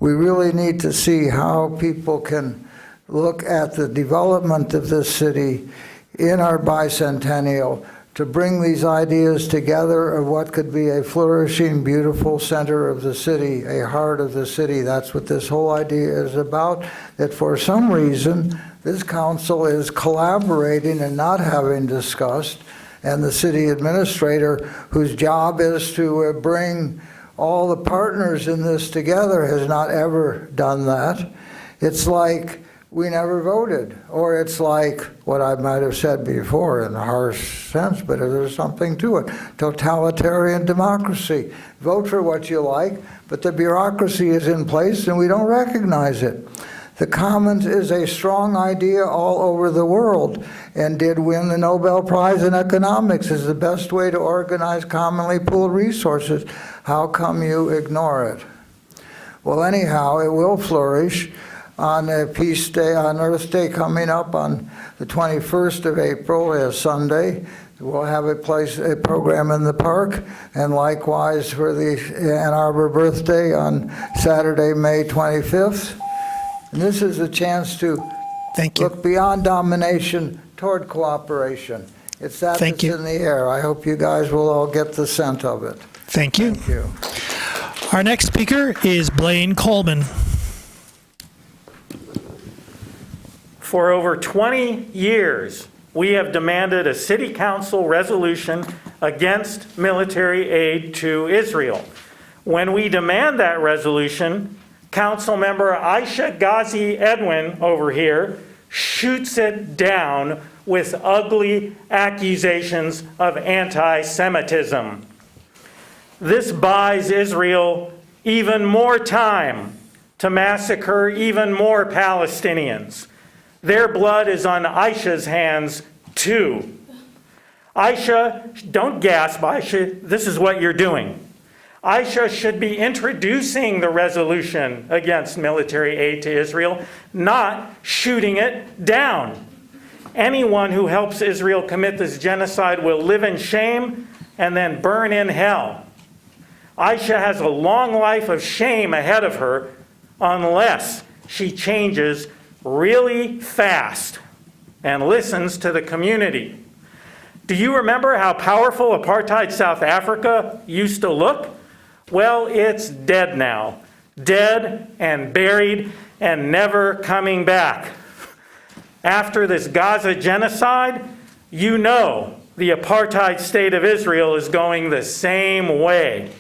We really need to see how people can look at the development of this city in our bicentennial to bring these ideas together of what could be a flourishing, beautiful center of the city, a heart of the city. That's what this whole idea is about, that for some reason, this council is collaborating and not having discussed, and the city administrator, whose job is to bring all the partners in this together, has not ever done that. It's like we never voted, or it's like what I might have said before in a harsh sense, but there's something to it. Totalitarian democracy. Vote for what you like, but the bureaucracy is in place and we don't recognize it. The Commons is a strong idea all over the world and did win the Nobel Prize in Economics as the best way to organize commonly pooled resources. How come you ignore it? Well, anyhow, it will flourish on a Peace Day, on Earth Day coming up on the 21st of April, is Sunday. We'll have a program in the park, and likewise for the Ann Arbor birthday on Saturday, May 25th. And this is a chance to look beyond domination toward cooperation. It's that Thank that's you. in the air. I hope you guys will all get the scent of it. Thank you. Thank you. Our next speaker is Blaine Coleman. For over 20 years, we have demanded a city council resolution against military aid to Israel. When we demand that resolution, council member Aisha Ghazi Edwin over here shoots it down with ugly accusations of anti-Semitism. This buys Israel even more time to massacre even more Palestinians. Their blood is on Aisha's hands, too. Aisha, don't gasp, Aisha, this is what you're doing. Aisha should be introducing the resolution against military aid to Israel, not shooting it down. Anyone who helps Israel commit this genocide will live in shame and then burn in hell. Aisha has a long life of shame ahead of her unless she changes really fast and listens to the community. Do you remember how powerful apartheid South Africa used to look? Well, it's dead now. Dead and buried and never coming back. After this Gaza genocide, you know the apartheid state of Israel is going the same way.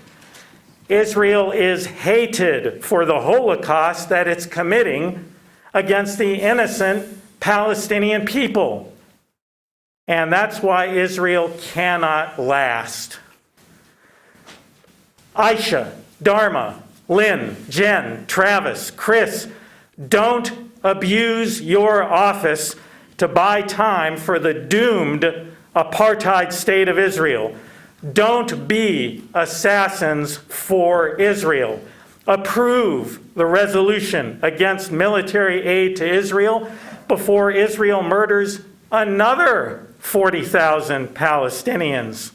Israel is hated for the Holocaust that it's committing against the innocent Palestinian people. And that's why Israel cannot last. Aisha, Dharma, Lynn, Jen, Travis, Chris, don't abuse your office to buy time for the doomed apartheid state of Israel. Don't be assassins for Israel. Approve the resolution against military aid to Israel before Israel murders another 40,000 Palestinians.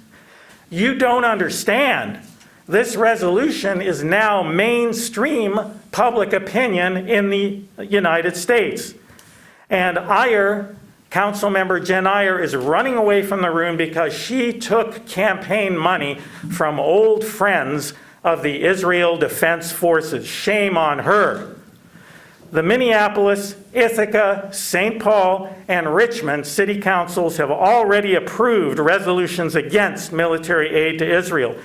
You don't understand. This resolution is now mainstream public opinion in the United States. And Councilmember Jen Iyer is running away from the room because she took campaign money from old friends of the Israel Defense Forces. Shame on her. The Minneapolis, Ithaca, St. Paul, and Richmond city councils have already approved resolutions against military aid to Israel.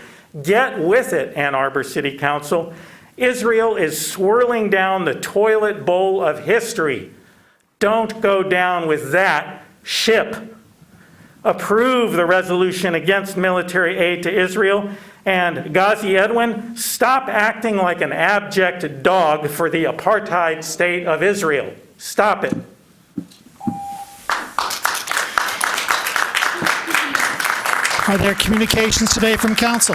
Get with it, Ann Arbor City Council. Israel is swirling down the toilet bowl of history. Don't go down with that ship. Approve the resolution against military aid to Israel. And Ghazi Edwin, stop acting like an abject dog for the apartheid state of Israel. Stop it. Are there communications today from council?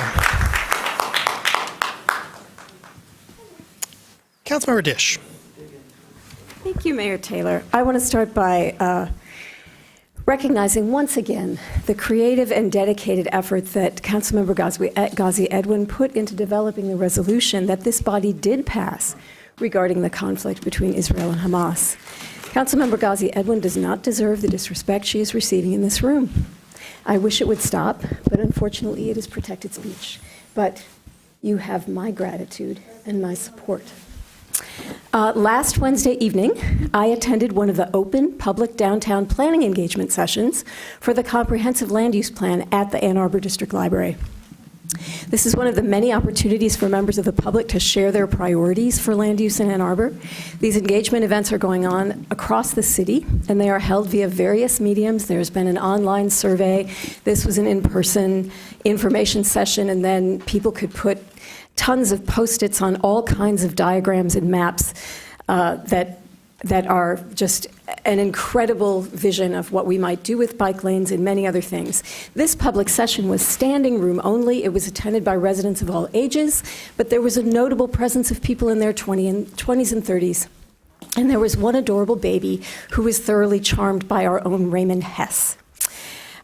Councilmember Dish. Thank you, Mayor Taylor. I want to start by recognizing once again the creative and dedicated effort that Councilmember Ghazi Edwin put into developing the resolution that this body did pass regarding the conflict between Israel and Hamas. Councilmember Ghazi Edwin does not deserve the disrespect she is receiving in this room. I wish it would stop, but unfortunately it is protected speech. But you have my gratitude and my support. Last Wednesday evening, I attended one of the open public downtown planning engagement sessions for the comprehensive land use plan at the Ann Arbor District Library. This is one of the many opportunities for members of the public to share their priorities for land use in Ann Arbor. These engagement events are going on across the city, and they are held via various mediums. There's been an online survey. This was an in-person information session, and then people could put tons of Post-its on all kinds of diagrams and maps that are just an incredible vision of what we might do with bike lanes and many other things. This public session was standing room only. It was attended by residents of all ages, but there was a notable presence of people in their 20s and 30s. And there was one adorable baby who was thoroughly charmed by our own Raymond Hess.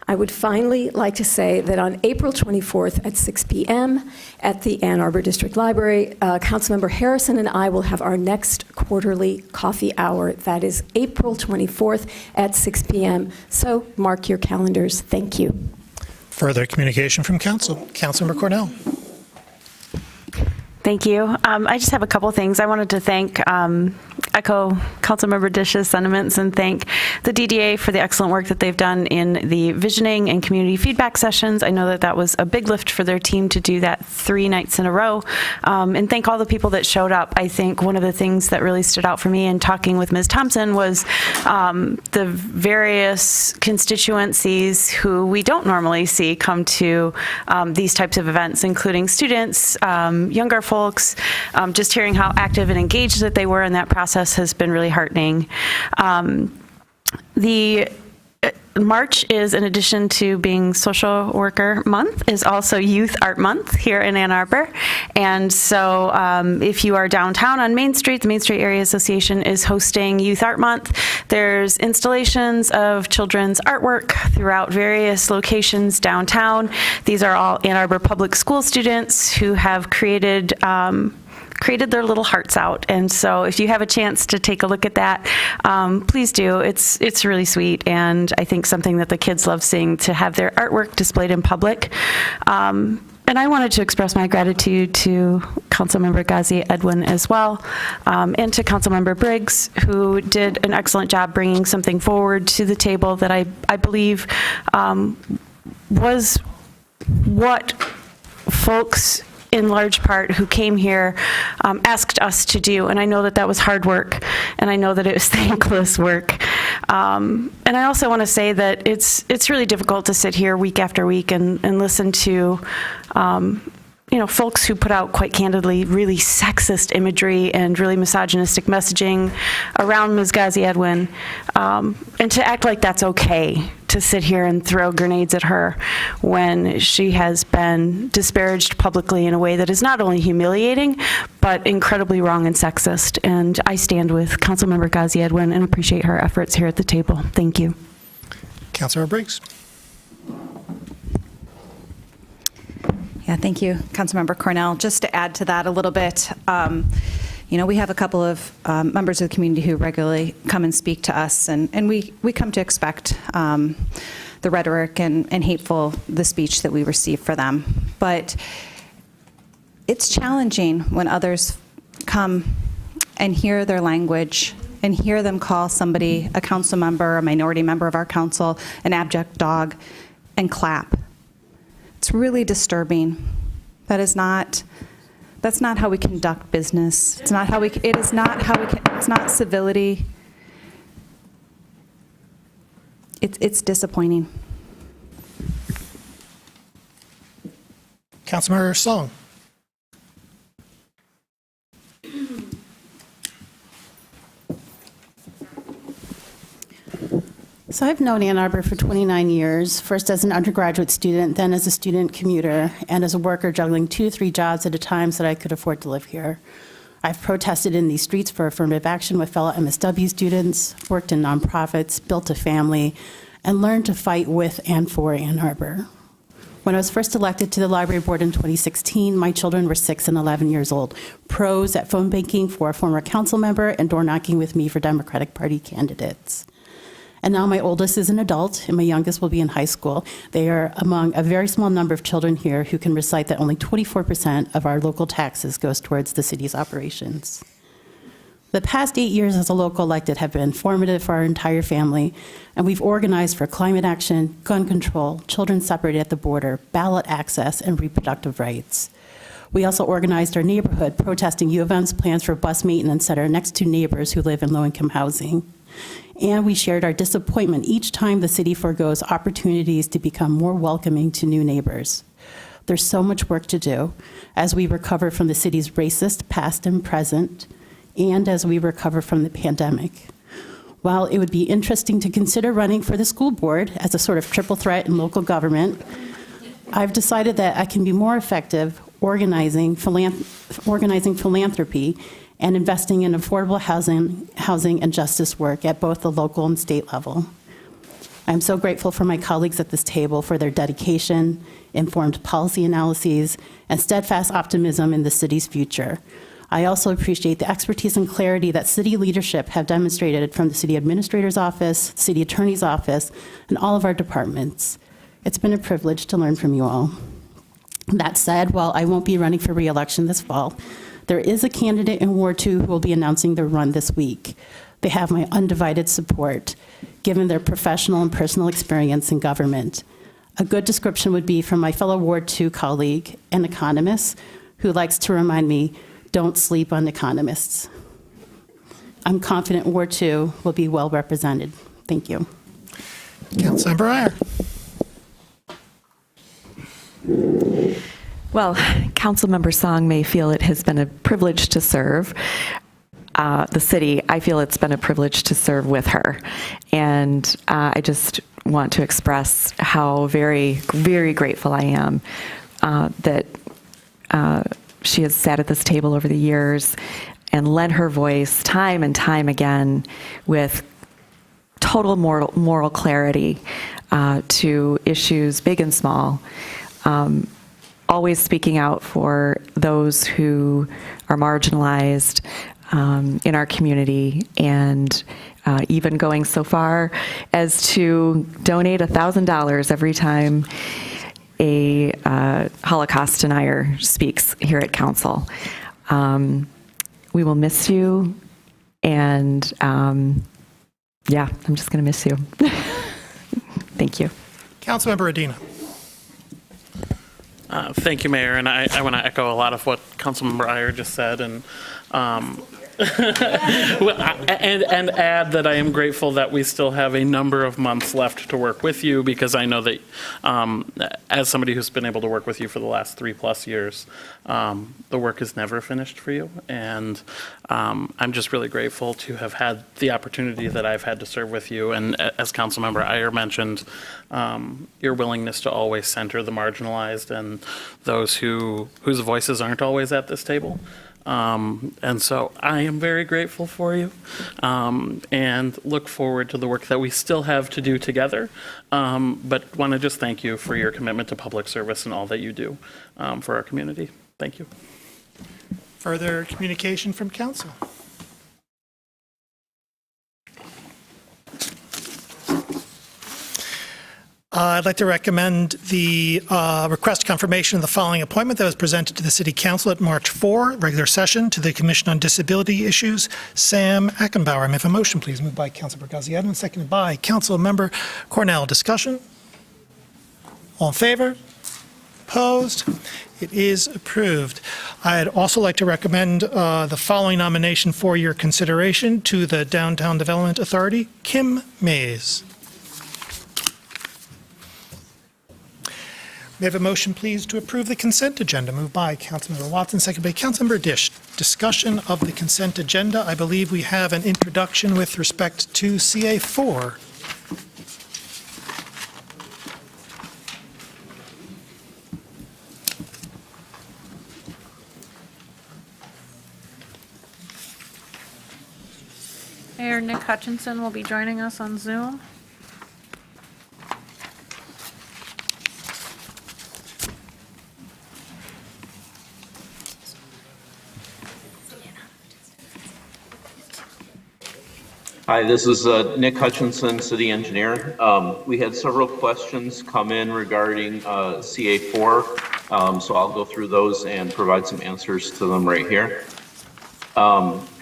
I would finally like to say that on April 24th at 6 p.m. at the Ann Arbor District Library, Councilmember Harrison and I will have our next quarterly coffee hour. That is April 24th at 6 p.m. So mark your calendars. Thank you. Further communication from council. Councilmember Cornell. Thank you. I just have a couple things. I wanted to echo Councilmember Dish's sentiments and thank the DDA for the excellent work that they've done in the visioning and community feedback sessions. I know that that was a big lift for their team to do that 3 nights in a row. And thank all the people that showed up. I think one of the things that really stood out for me in talking with Ms. Thompson was the various constituencies who we don't normally see come to these types of events, including students, younger folks. Just hearing how active and engaged that they were in that process has been really heartening. The March is, in addition to being Social Worker Month, is also Youth Art Month here in Ann Arbor. And so if you are downtown on Main Street, the Main Street Area Association is hosting Youth Art Month. There's installations of children's artwork throughout various locations downtown. These are all Ann Arbor Public School students who have created their little hearts out. And so if you have a chance to take a look at that, please do. It's really sweet, and I think something that the kids love seeing, to have their artwork displayed in public. And I wanted to express my gratitude to Councilmember Ghazi Edwin as well, and to Councilmember Briggs, who did an excellent job bringing something forward to the table that I believe was what folks in large part who came here asked us to do. And I know that that was hard work, and I know that it was thankless work. And I also want to say that it's really difficult to sit here week after week and listen to folks who put out, quite candidly, really sexist imagery and really misogynistic messaging around Ms. Ghazi Edwin, and to act like that's okay to sit here and throw grenades at her when she has been disparaged publicly in a way that is not only humiliating, but incredibly wrong and sexist. And I stand with Councilmember Ghazi Edwin and appreciate her efforts here at the table. Thank you. Councilor Briggs. Yeah, thank you, Councilmember Cornell. Just to add to that a little bit, we have a couple of members of the community who regularly come and speak to us, and we come to expect the rhetoric and the speech that we receive for them. But it's challenging when others come and hear their language and hear them call somebody, a council member, a minority member of our council, an abject dog, and clap. It's really disturbing. That's not how we conduct business. It's not civility. It's disappointing. Councilmember Song. So I've known Ann Arbor for 29 years, first as an undergraduate student, then as a student commuter, and as a worker juggling 2 to 3 jobs at a time so that I could afford to live here. I've protested in these streets for affirmative action with fellow MSW students, worked in nonprofits, built a family, and learned to fight with and for Ann Arbor. When I was first elected to the library board in 2016, my children were 6 and 11 years old, pros at phone banking for a former council member and door knocking with me for Democratic Party candidates. And now my oldest is an adult, and my youngest will be in high school. They are among a very small number of children here who can recite that only 24% of our local taxes goes towards the city's operations. The past 8 years as a local elected have been formative for our entire family, and we've organized for climate action, gun control, children separated at the border, ballot access, and reproductive rights. We also organized our neighborhood, protesting U of M's plans for bus maintenance at our next 2 neighbors who live in low-income housing. And we shared our disappointment each time the city forgoes opportunities to become more welcoming to new neighbors. There's so much work to do as we recover from the city's racist past and present, and as we recover from the pandemic. While it would be interesting to consider running for the school board as a sort of triple threat in local government, I've decided that I can be more effective organizing philanthropy and investing in affordable housing and justice work at both the local and state level. I'm so grateful for my colleagues at this table for their dedication, informed policy analyses, and steadfast optimism in the city's future. I also appreciate the expertise and clarity that city leadership have demonstrated from the city administrator's office, city attorney's office, and all of our departments. It's been a privilege to learn from you all. That said, while I won't be running for re-election this fall, there is a candidate in Ward 2 who will be announcing their run this week. They have my undivided support, given their professional and personal experience in government. A good description would be from my fellow Ward 2 colleague, an economist, who likes to remind me, don't sleep on economists. I'm confident Ward 2 will be well represented. Thank you. Councilmember Iyer. Well, Councilmember Song may feel it has been a privilege to serve the city. I feel it's been a privilege to serve with her. And I just want to express how very, very grateful I am that she has sat at this table over the years and lent her voice time and time again with total moral clarity to issues big and small. Always speaking out for those who are marginalized in our community, and even going so far as to donate $1,000 every time a Holocaust denier speaks here at council. We will miss you, and yeah, I'm just going to miss you. Thank you. Councilmember Adina. Thank you, Mayor, and I want to echo a lot of what Councilmember Iyer just said, and and add that I am grateful that we still have a number of months left to work with you, because I know that as somebody who's been able to work with you for the last 3+ years, the work is never finished for you, and I'm just really grateful to have had the opportunity that I've had to serve with you, and as Councilmember Iyer mentioned, your willingness to always center the marginalized and those whose voices aren't always at this table. And so I am very grateful for you, and look forward to the work that we still have to do together. But want to just thank you for your commitment to public service and all that you do for our community. Thank you. Further communication from council. I'd like to recommend the request confirmation of the following appointment that was presented to the City Council at March 4, regular session, to the Commission on Disability Issues, Sam Ackenbauer. May I have a motion, please? Moved by Councilmember Ghazi Edwin, seconded by Councilmember Cornell. Discussion? All in favor? Opposed? It is approved. I'd also like to recommend the following nomination for your consideration to the Downtown Development Authority, Kim Mays. May I have a motion, please, to approve the consent agenda? Moved by Councilmember Watson, seconded by Councilmember Dish. Discussion of the consent agenda. I believe we have an introduction with respect to CA4. Mayor Nick Hutchinson will be joining us on Zoom. Hi, this is Nick Hutchinson, City Engineer. We had several questions come in regarding CA4, so I'll go through those and provide some answers to them right here.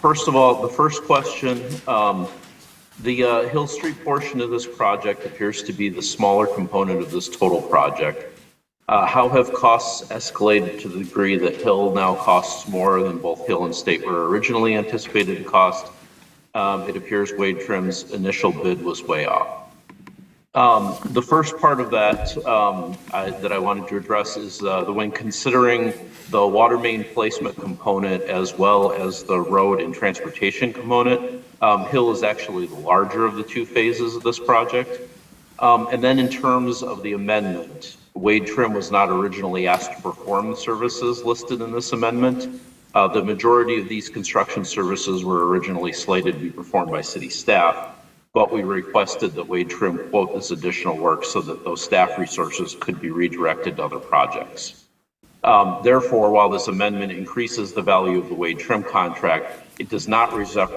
First of all, the first question, the Hill Street portion of this project appears to be the smaller component of this total project. How have costs escalated to the degree that Hill now costs more than both Hill and State were originally anticipated to cost? It appears Wade Trim's initial bid was way off. The first part of that that I wanted to address is when considering the water main placement component as well as the road and transportation component, Hill is actually the larger of the two phases of this project. And then in terms of the amendment, Wade Trim was not originally asked to perform the services listed in this amendment. The majority of these construction services were originally slated to be performed by city staff. but we requested that Wade Trim quote this additional work so that those staff resources could be redirected to other projects. Therefore, while this amendment increases the value of the Wade Trim contract, it does not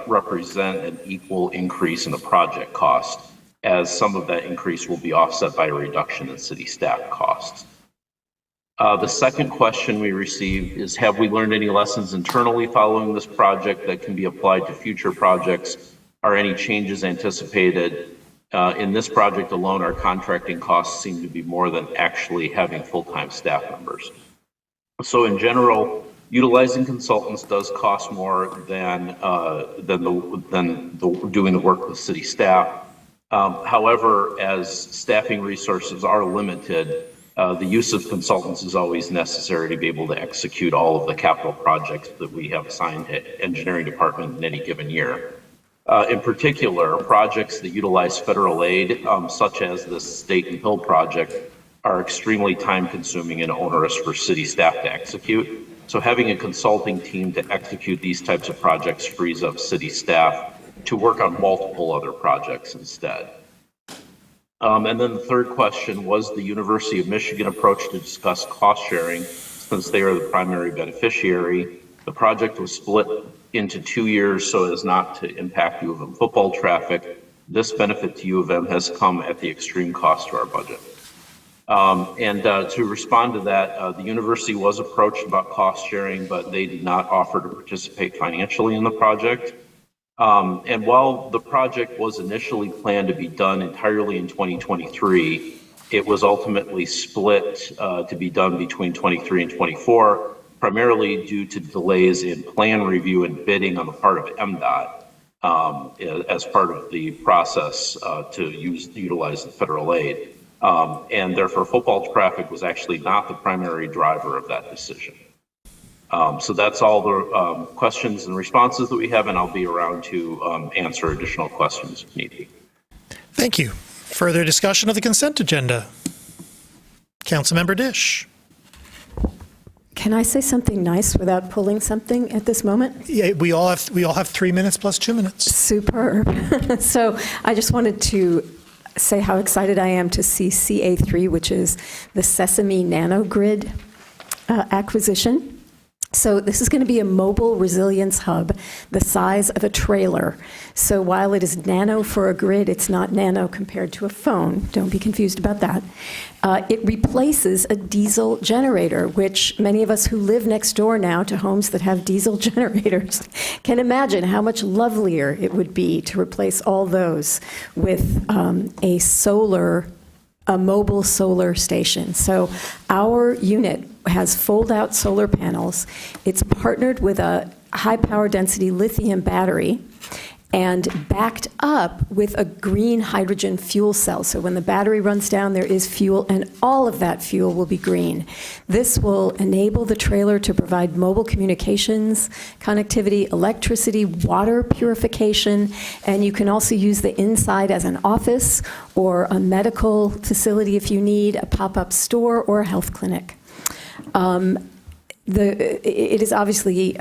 represent an equal increase in the project cost, as some of that increase will be offset by a reduction in city staff costs. The second question we received is, have we learned any lessons internally following this project that can be applied to future projects? Are any changes anticipated? In this project alone, our contracting costs seem to be more than actually having full-time staff members. So in general, utilizing consultants does cost more than doing the work with city staff. However, as staffing resources are limited, the use of consultants is always necessary to be able to execute all of the capital projects that we have assigned to engineering department in any given year. In particular, projects that utilize federal aid, such as the State and Hill project, are extremely time-consuming and onerous for city staff to execute. So having a consulting team to execute these types of projects frees up city staff to work on multiple other projects instead. And then the third question was the University of Michigan approach to discuss cost sharing, since they are the primary beneficiary. The project was split into 2 years so as not to impact U of M football traffic. This benefit to U of M has come at the extreme cost to our budget. To respond to that, the university was approached about cost sharing, but they did not offer to participate financially in the project. And while the project was initially planned to be done entirely in 2023, it was ultimately split to be done between 23 and 24, primarily due to delays in plan review and bidding on the part of MDOT as part of the process to utilize the federal aid. And therefore, football traffic was actually not the primary driver of that decision. So that's all the questions and responses that we have, and I'll be around to answer additional questions if need be. Thank you. Further discussion of the consent agenda. Councilmember Dish. Can I say something nice without pulling something at this moment? Yeah, we all have 3 minutes plus 2 minutes. Superb. So I just wanted to say how excited I am to see CA3, which is the Sesame Nanogrid acquisition. So this is going to be a mobile resilience hub the size of a trailer. So while it is nano for a grid, it's not nano compared to a phone. Don't be confused about that. It replaces a diesel generator, which many of us who live next door now to homes that have diesel generators can imagine how much lovelier it would be to replace all those with a mobile solar station. So our unit has fold-out solar panels. It's partnered with a high-power density lithium battery and backed up with a green hydrogen fuel cell. So when the battery runs down, there is fuel, and all of that fuel will be green. This will enable the trailer to provide mobile communications, connectivity, electricity, water purification, and you can also use the inside as an office or a medical facility if you need, a pop-up store, or a health clinic. It is obviously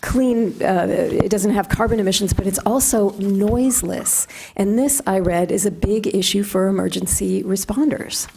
clean, it doesn't have carbon emissions, but it's also noiseless. And this, I read, is a big issue for emergency responders.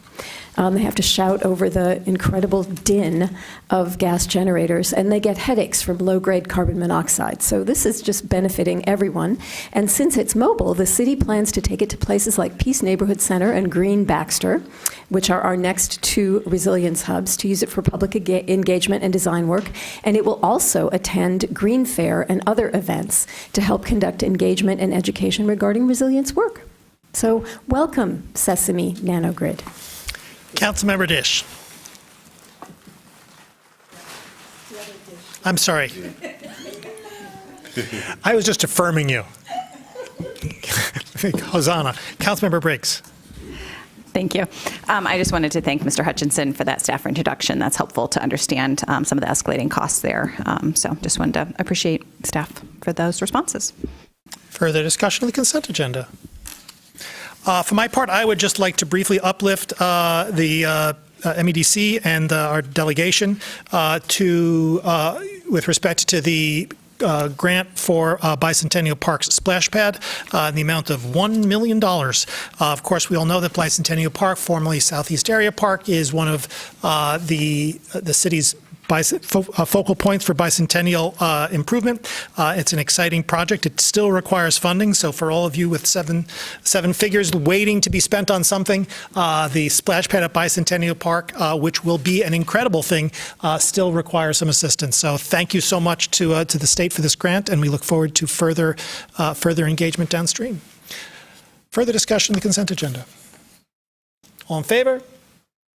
They have to shout over the incredible din of gas generators, and they get headaches from low-grade carbon monoxide. So this is just benefiting everyone. And since it's mobile, the city plans to take it to places like Peace Neighborhood Center and Green Baxter, which are our next two resilience hubs, to use it for public engagement and design work. And it will also attend Green Fair and other events to help conduct engagement and education regarding resilience work. So welcome, Sesame Nanogrid. Councilmember Dish. I'm sorry. I was just affirming you. Hosanna. Councilmember Briggs. Thank you. I just wanted to thank Mr. Hutchinson for that staff introduction. That's helpful to understand some of the escalating costs there. So just wanted to appreciate staff for those responses. Further discussion of the consent agenda. For my part, I would just like to briefly uplift the MEDC and our delegation with respect to the grant for Bicentennial Park's splash pad in the amount of $1 million. Of course, we all know that Bicentennial Park, formerly Southeast Area Park, is one of the city's focal points for bicentennial improvement. It's an exciting project. It still requires funding, so for all of you with seven figures waiting to be spent on something, the splash pad at Bicentennial Park, which will be an incredible thing, still requires some assistance. So thank you so much to the state for this grant, and we look forward to further engagement downstream. Further discussion of the consent agenda. All in favor?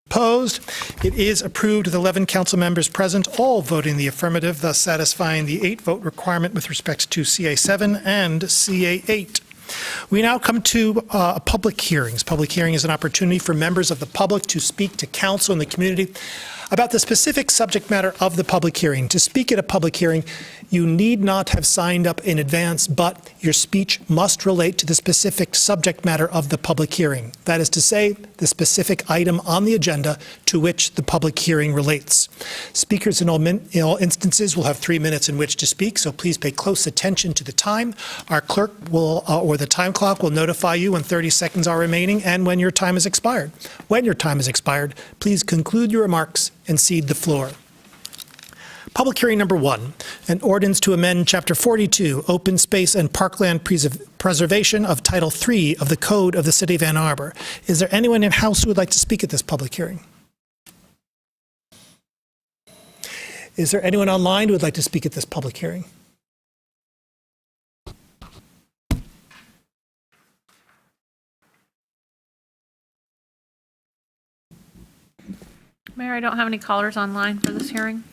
Opposed? It is approved with 11 council members present, all voting the affirmative, thus satisfying the 8-vote requirement with respect to CA7 and CA8. We now come to public hearings. Public hearing is an opportunity for members of the public to speak to council and the community about the specific subject matter of the public hearing. To speak at a public hearing, you need not have signed up in advance, but your speech must relate to the specific subject matter of the public hearing. That is to say, the specific item on the agenda to which the public hearing relates. Speakers in all instances will have 3 minutes in which to speak, so please pay close attention to the time. Our clerk will, or the time clock will notify you when 30 seconds are remaining and when your time has expired. When your time has expired, please conclude your remarks and cede the floor. Public hearing number 1, an ordinance to amend Chapter 42, Open Space and Parkland Preservation of Title III of the Code of the City of Ann Arbor. Is there anyone in-house who would like to speak at this public hearing? Is there anyone online who would like to speak at this public hearing? Mayor, I don't have any callers online for this hearing.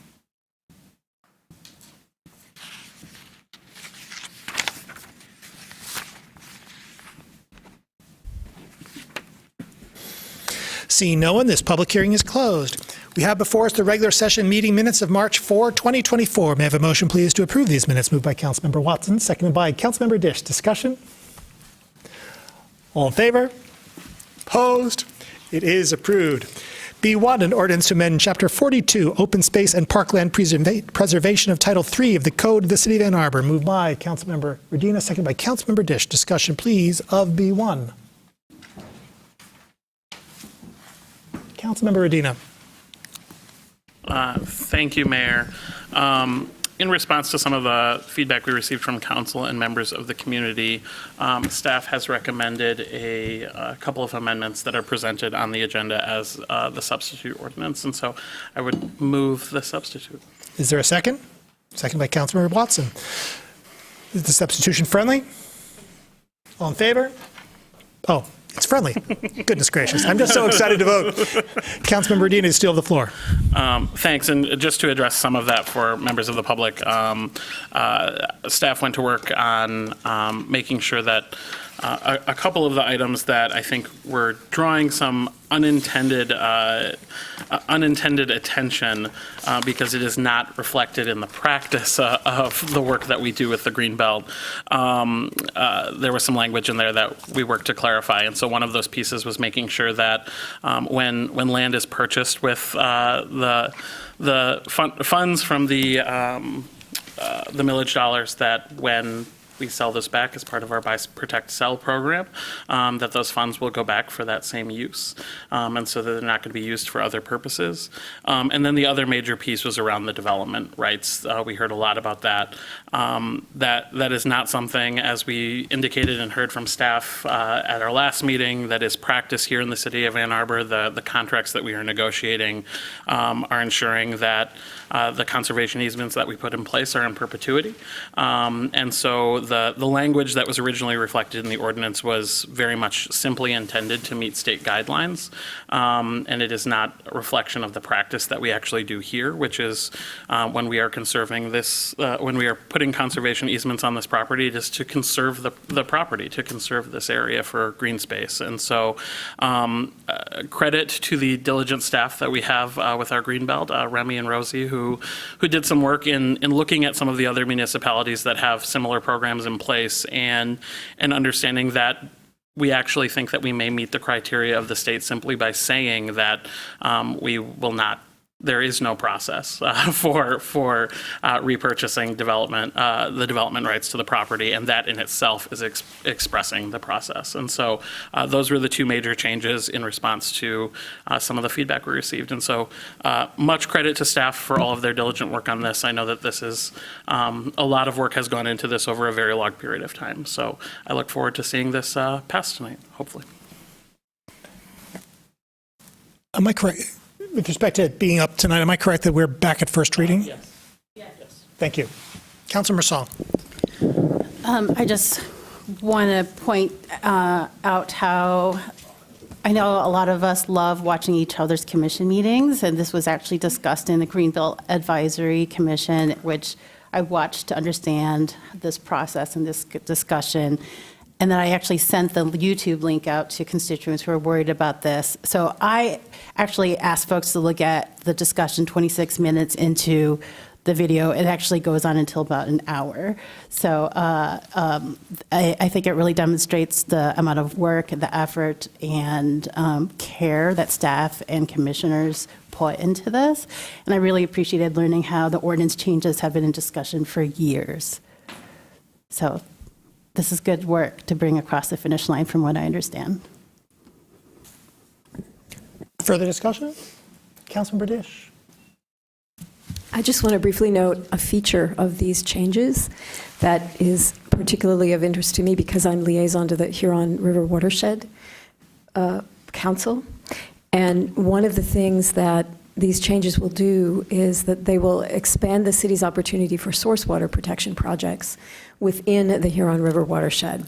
Seeing no one, this public hearing is closed. We have before us the regular session meeting minutes of March 4, 2024. May I have a motion, please, to approve these minutes? Moved by Councilmember Watson, seconded by Councilmember Dish. Discussion? All in favor? Opposed? It is approved. B1, an ordinance to amend Chapter 42, Open Space and Parkland Preservation of Title III of the Code of the City of Ann Arbor. Moved by Councilmember Redina, seconded by Councilmember Dish. Discussion, please, of B1. Councilmember Redina. Thank you, Mayor. In response to some of the feedback we received from council and members of the community, staff has recommended a couple of amendments that are presented on the agenda as the substitute ordinance, and so I would move the substitute. Is there a second? Second by Councilmember Watson. Is the substitution friendly? All in favor? Oh, it's friendly. Goodness gracious. I'm just so excited to vote. Councilmember Redina, you still have the floor. Thanks. And just to address some of that for members of the public, staff went to work on making sure that a couple of the items that I think were drawing some unintended attention because it is not reflected in the practice of the work that we do with the Greenbelt. There was some language in there that we worked to clarify, and so one of those pieces was making sure that when land is purchased with the funds from the millage dollars, that when we sell this back as part of our Buy, Protect, Sell program, that those funds will go back for that same use, and so that they're not going to be used for other purposes. And then the other major piece was around the development rights. We heard a lot about that. That is not something, as we indicated and heard from staff at our last meeting, that is practice here in the city of Ann Arbor. The contracts that we are negotiating are ensuring that the conservation easements that we put in place are in perpetuity. And so the language that was originally reflected in the ordinance was very much simply intended to meet state guidelines. And it is not a reflection of the practice that we actually do here, which is when we are conserving this, when we are putting conservation easements on this property, it is to conserve the property, to conserve this area for green space. And so credit to the diligent staff that we have with our Greenbelt, Remy and Rosie, who did some work in looking at some of the other municipalities that have similar programs in place and understanding that we actually think that we may meet the criteria of the state simply by saying that we will not there is no process for repurchasing the development rights to the property, and that in itself is expressing the process. And so those were the two major changes in response to some of the feedback we received. And so much credit to staff for all of their diligent work on this. I know that this is a lot of work has gone into this over a very long period of time. So I look forward to seeing this pass tonight, hopefully. Am I correct? With respect to it being up tonight, am I correct that we're back at first reading? Yes. Yes. Thank you. Councilmember Song. I just want to point out how I know a lot of us love watching each other's commission meetings, and this was actually discussed in the Greenbelt Advisory Commission, which I watched to understand this process and this discussion. And then I actually sent the YouTube link out to constituents who are worried about this. So I actually asked folks to look at the discussion 26 minutes into the video. It actually goes on until about an hour. So I think it really demonstrates the amount of work, the effort, and care that staff and commissioners put into this. And I really appreciated learning how the ordinance changes have been in discussion for years. So this is good work to bring across the finish line from what I understand. Further discussion? Councilmember Dish. I just want to briefly note a feature of these changes that is particularly of interest to me because I'm liaison to the Huron River Watershed Council. And one of the things that these changes will do is that they will expand the city's opportunity for source water protection projects within the Huron River watershed,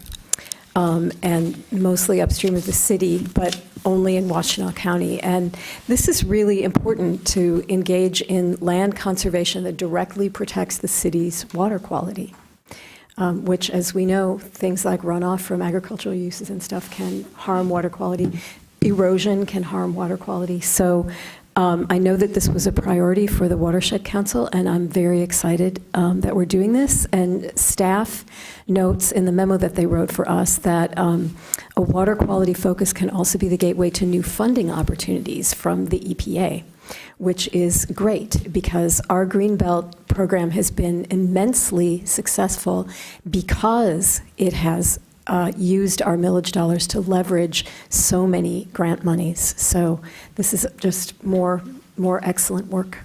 and mostly upstream of the city, but only in Washtenaw County. And this is really important to engage in land conservation that directly protects the city's water quality, which, as we know, things like runoff from agricultural uses and stuff can harm water quality. Erosion can harm water quality. So I know that this was a priority for the Watershed Council, and I'm very excited that we're doing this. And staff notes in the memo that they wrote for us that a water quality focus can also be the gateway to new funding opportunities from the EPA, which is great because our Greenbelt program has been immensely successful because it has used our millage dollars to leverage so many grant monies. So this is just more excellent work.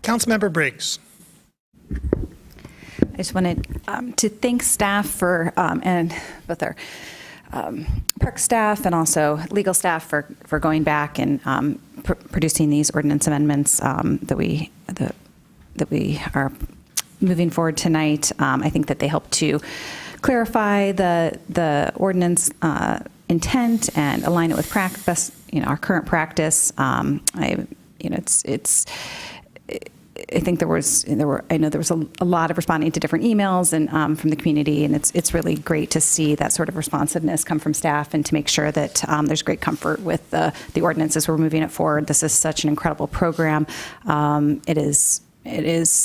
Councilmember Briggs. I just wanted to thank staff for, and both our park staff and also legal staff for going back and producing these ordinance amendments that we are moving forward tonight. I think that they help to clarify the ordinance intent and align it with practice, our current practice. I think there was a lot of responding to different emails and from the community, and it's really great to see that sort of responsiveness come from staff and to make sure that there's great comfort with the ordinances we're moving it forward. This is such an incredible program. It is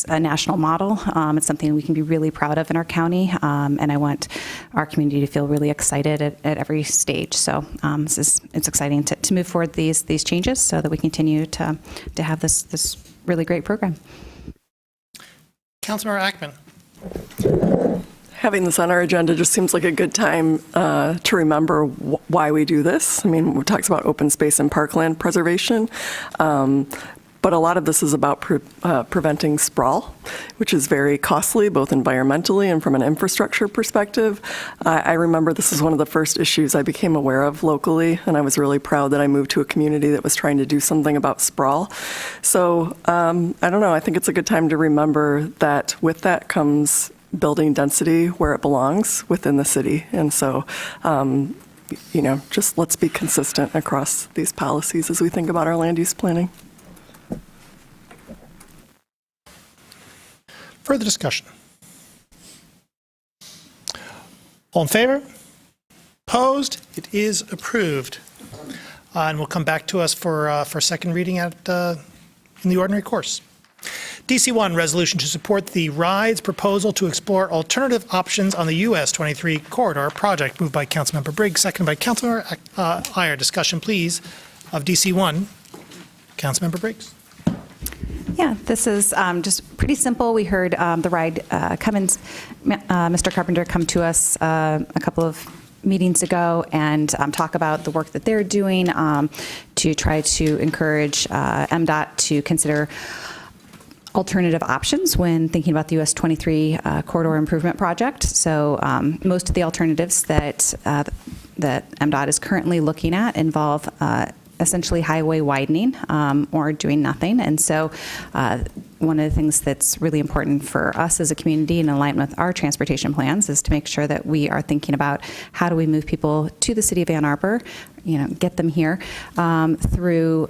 a national model. It's something we can be really proud of in our county, and I want our community to feel really excited at every stage. So it's exciting to move forward these changes so that we continue to have this really great program. Councilmember Ackman. Having this on our agenda just seems like a good time to remember why we do this. I mean, we talked about open space and parkland preservation. But a lot of this is about preventing sprawl, which is very costly, both environmentally and from an infrastructure perspective. I remember this is one of the first issues I became aware of locally, and I was really proud that I moved to a community that was trying to do something about sprawl. So I don't know, I think it's a good time to remember that with that comes building density where it belongs within the city. And so just let's be consistent across these policies as we think about our land use planning. Further discussion? All in favor? Opposed? It is approved. And will come back to us for second reading in the ordinary course. DC1, resolution to support the RIDE's proposal to explore alternative options on the US 23 corridor project, moved by Councilmember Briggs, seconded by Councilmember Iyer. Discussion, please, of DC1. Councilmember Briggs. Yeah, this is just pretty simple. We heard the ride Mr. Carpenter come to us a couple of meetings ago and talk about the work that they're doing to try to encourage MDOT to consider alternative options when thinking about the US 23 corridor improvement project. So most of the alternatives that MDOT is currently looking at involve essentially highway widening or doing nothing. And so one of the things that's really important for us as a community in alignment with our transportation plans is to make sure that we are thinking about how do we move people to the city of Ann Arbor, get them here through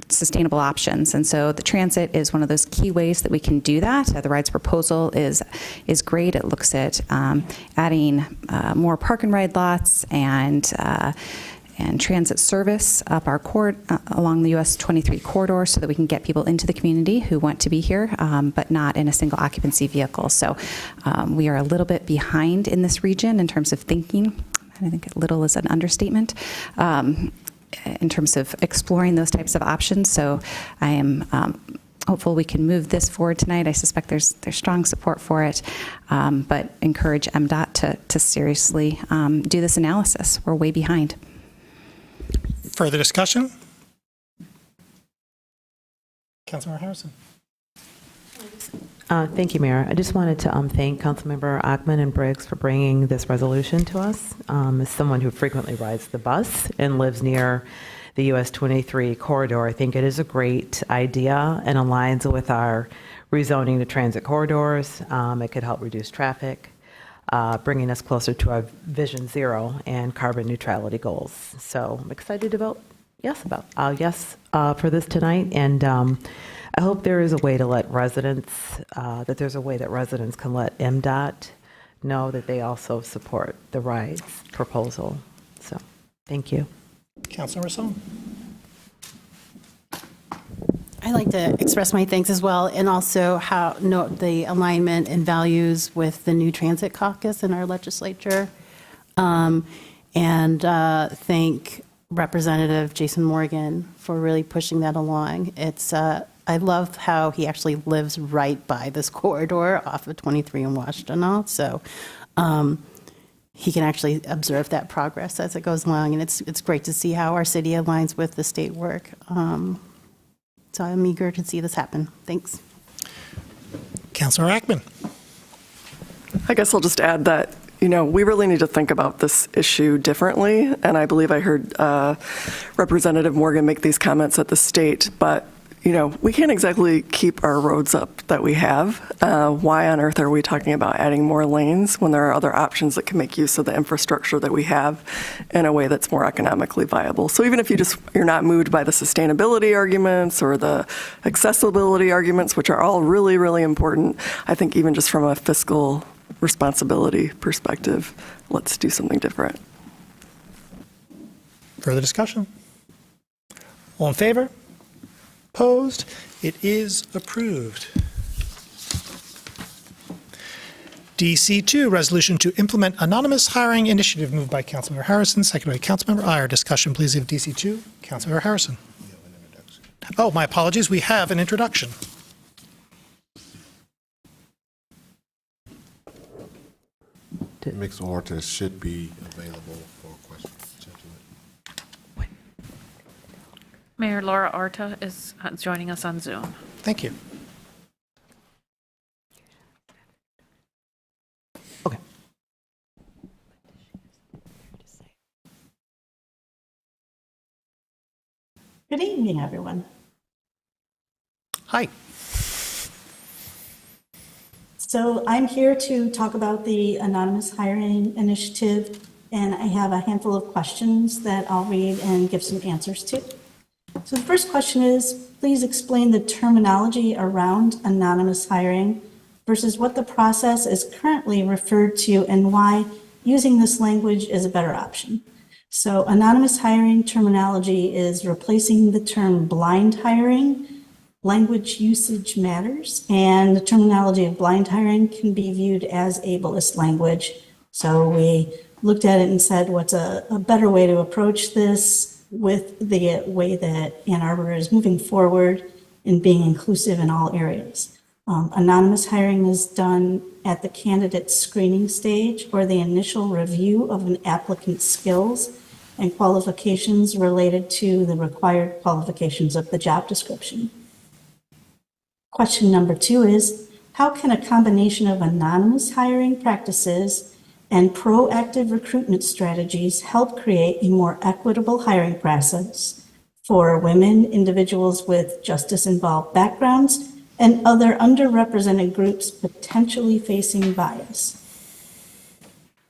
sustainable options. And so the transit is one of those key ways that we can do that. The ride's proposal is great. It looks at adding more park and ride lots and transit service up our along the US 23 corridor so that we can get people into the community who want to be here, but not in a single occupancy vehicle. So we are a little bit behind in this region in terms of thinking. I think little is an understatement. In terms of exploring those types of options. So I am hopeful we can move this forward tonight. I suspect there's strong support for it, but encourage MDOT to seriously do this analysis. We're way behind. Further discussion? Councilmember Harrison. Thank you, Mayor. I just wanted to thank Councilmember Ackman and Briggs for bringing this resolution to us. As someone who frequently rides the bus and lives near the US 23 corridor, I think it is a great idea and aligns with our rezoning the transit corridors. It could help reduce traffic, bringing us closer to our Vision Zero and carbon neutrality goals. So I'm excited to vote yes for this tonight, and I hope there is a way to let residents, that there's a way that residents can let MDOT know that they also support the ride's proposal. So, thank you. Councilmember Song. I'd like to express my thanks as well, and also note the alignment and values with the new transit caucus in our legislature, and thank Representative Jason Morgan for really pushing that along. I love how he actually lives right by this corridor off of 23 in Washtenaw, so he can actually observe that progress as it goes along, and it's great to see how our city aligns with the state work. So I'm eager to see this happen. Thanks. Councilor Ackman. I guess I'll just add that, we really need to think about this issue differently, and I believe I heard Representative Morgan make these comments at the state, but we can't exactly keep our roads up that we have. Why on earth are we talking about adding more lanes when there are other options that can make use of the infrastructure that we have in a way that's more economically viable? So even if you're not moved by the sustainability arguments or the accessibility arguments, which are all really, really important, I think even just from a fiscal responsibility perspective, let's do something different. Further discussion? All in favor? Opposed? It is approved. DC2, resolution to implement anonymous hiring initiative, moved by Councilmember Harrison, seconded by Councilmember Iyer. Discussion, please, of DC2. Councilmember Harrison. Oh, my apologies. We have an introduction. Ms. Orta should be available for questions. Mayor Laura Arta is joining us on Zoom. Thank you. Okay. Good evening, everyone. Hi. So I'm here to talk about the anonymous hiring initiative, and I have a handful of questions that I'll read and give some answers to. So the first question is, please explain the terminology around anonymous hiring versus what the process is currently referred to and why using this language is a better option. So anonymous hiring terminology is replacing the term blind hiring. Language usage matters, and the terminology of blind hiring can be viewed as ableist language. So we looked at it and said, what's a better way to approach this with the way that Ann Arbor is moving forward and being inclusive in all areas. Anonymous hiring is done at the candidate screening stage or the initial review of an applicant's skills and qualifications related to the required qualifications of the job description. Question number 2 is, how can a combination of anonymous hiring practices and proactive recruitment strategies help create a more equitable hiring process for women, individuals with justice-involved backgrounds, and other underrepresented groups potentially facing bias?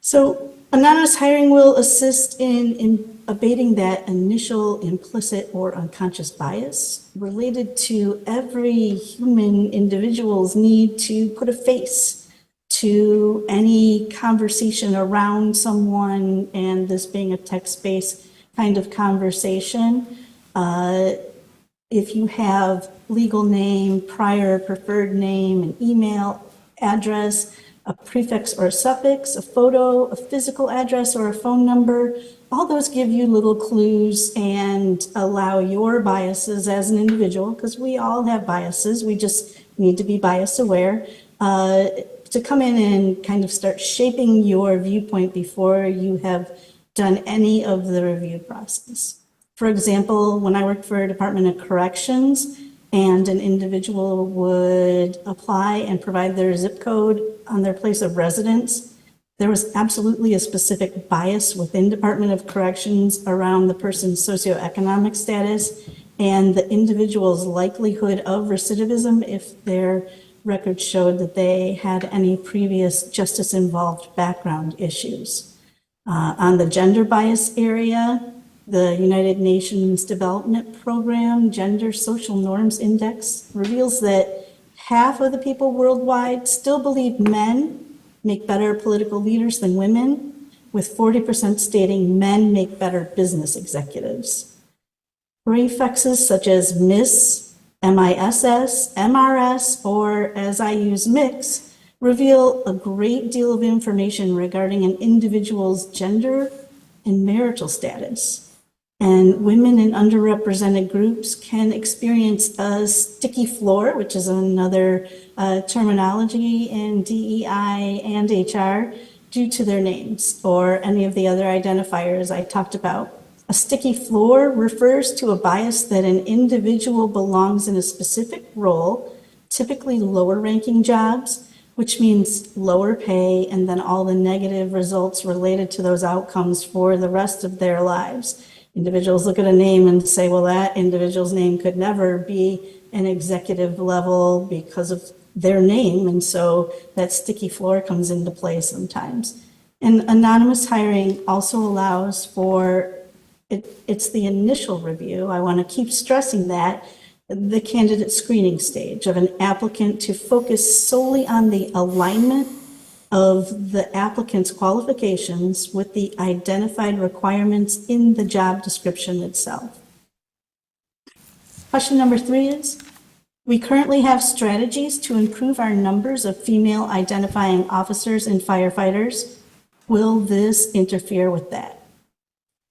So anonymous hiring will assist in abating that initial implicit or unconscious bias related to every human individual's need to put a face to any conversation around someone, and this being a text-based kind of conversation. If you have legal name, prior preferred name, an email address, a prefix or a suffix, a photo, a physical address, or a phone number, all those give you little clues and allow your biases as an individual, because we all have biases, we just need to be bias aware, to come in and kind of start shaping your viewpoint before you have done any of the review process. For example, when I worked for a Department of Corrections and an individual would apply and provide their zip code on their place of residence, there was absolutely a specific bias within Department of Corrections around the person's socioeconomic status and the individual's likelihood of recidivism if their records showed that they had any previous justice-involved background issues. On the gender bias area, the United Nations Development Program Gender Social Norms Index reveals that half of the people worldwide still believe men make better political leaders than women, with 40% stating men make better business executives. Prefixes such as Miss, MISS, MRS, or as I use mix, reveal a great deal of information regarding an individual's gender and marital status. And women in underrepresented groups can experience a sticky floor, which is another terminology in DEI and HR, due to their names or any of the other identifiers I talked about. A sticky floor refers to a bias that an individual belongs in a specific role, typically lower ranking jobs, which means lower pay and then all the negative results related to those outcomes for the rest of their lives. Individuals look at a name and say, well, that individual's name could never be an executive level because of their name. And so that sticky floor comes into play sometimes. And anonymous hiring also allows for, it's the initial review. I want to keep stressing that, the candidate screening stage of an applicant to focus solely on the alignment of the applicant's qualifications with the identified requirements in the job description itself. Question number 3 is, we currently have strategies to improve our numbers of female identifying officers and firefighters. Will this interfere with that?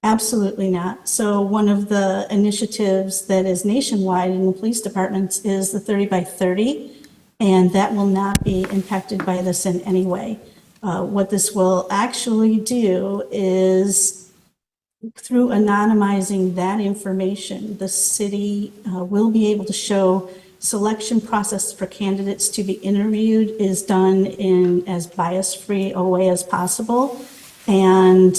Absolutely not. So one of the initiatives that is nationwide in the police departments is the 30 by 30. And that will not be impacted by this in any way. What this will actually do is, through anonymizing that information, the city will be able to show selection process for candidates to be interviewed is done in as bias-free a way as possible. And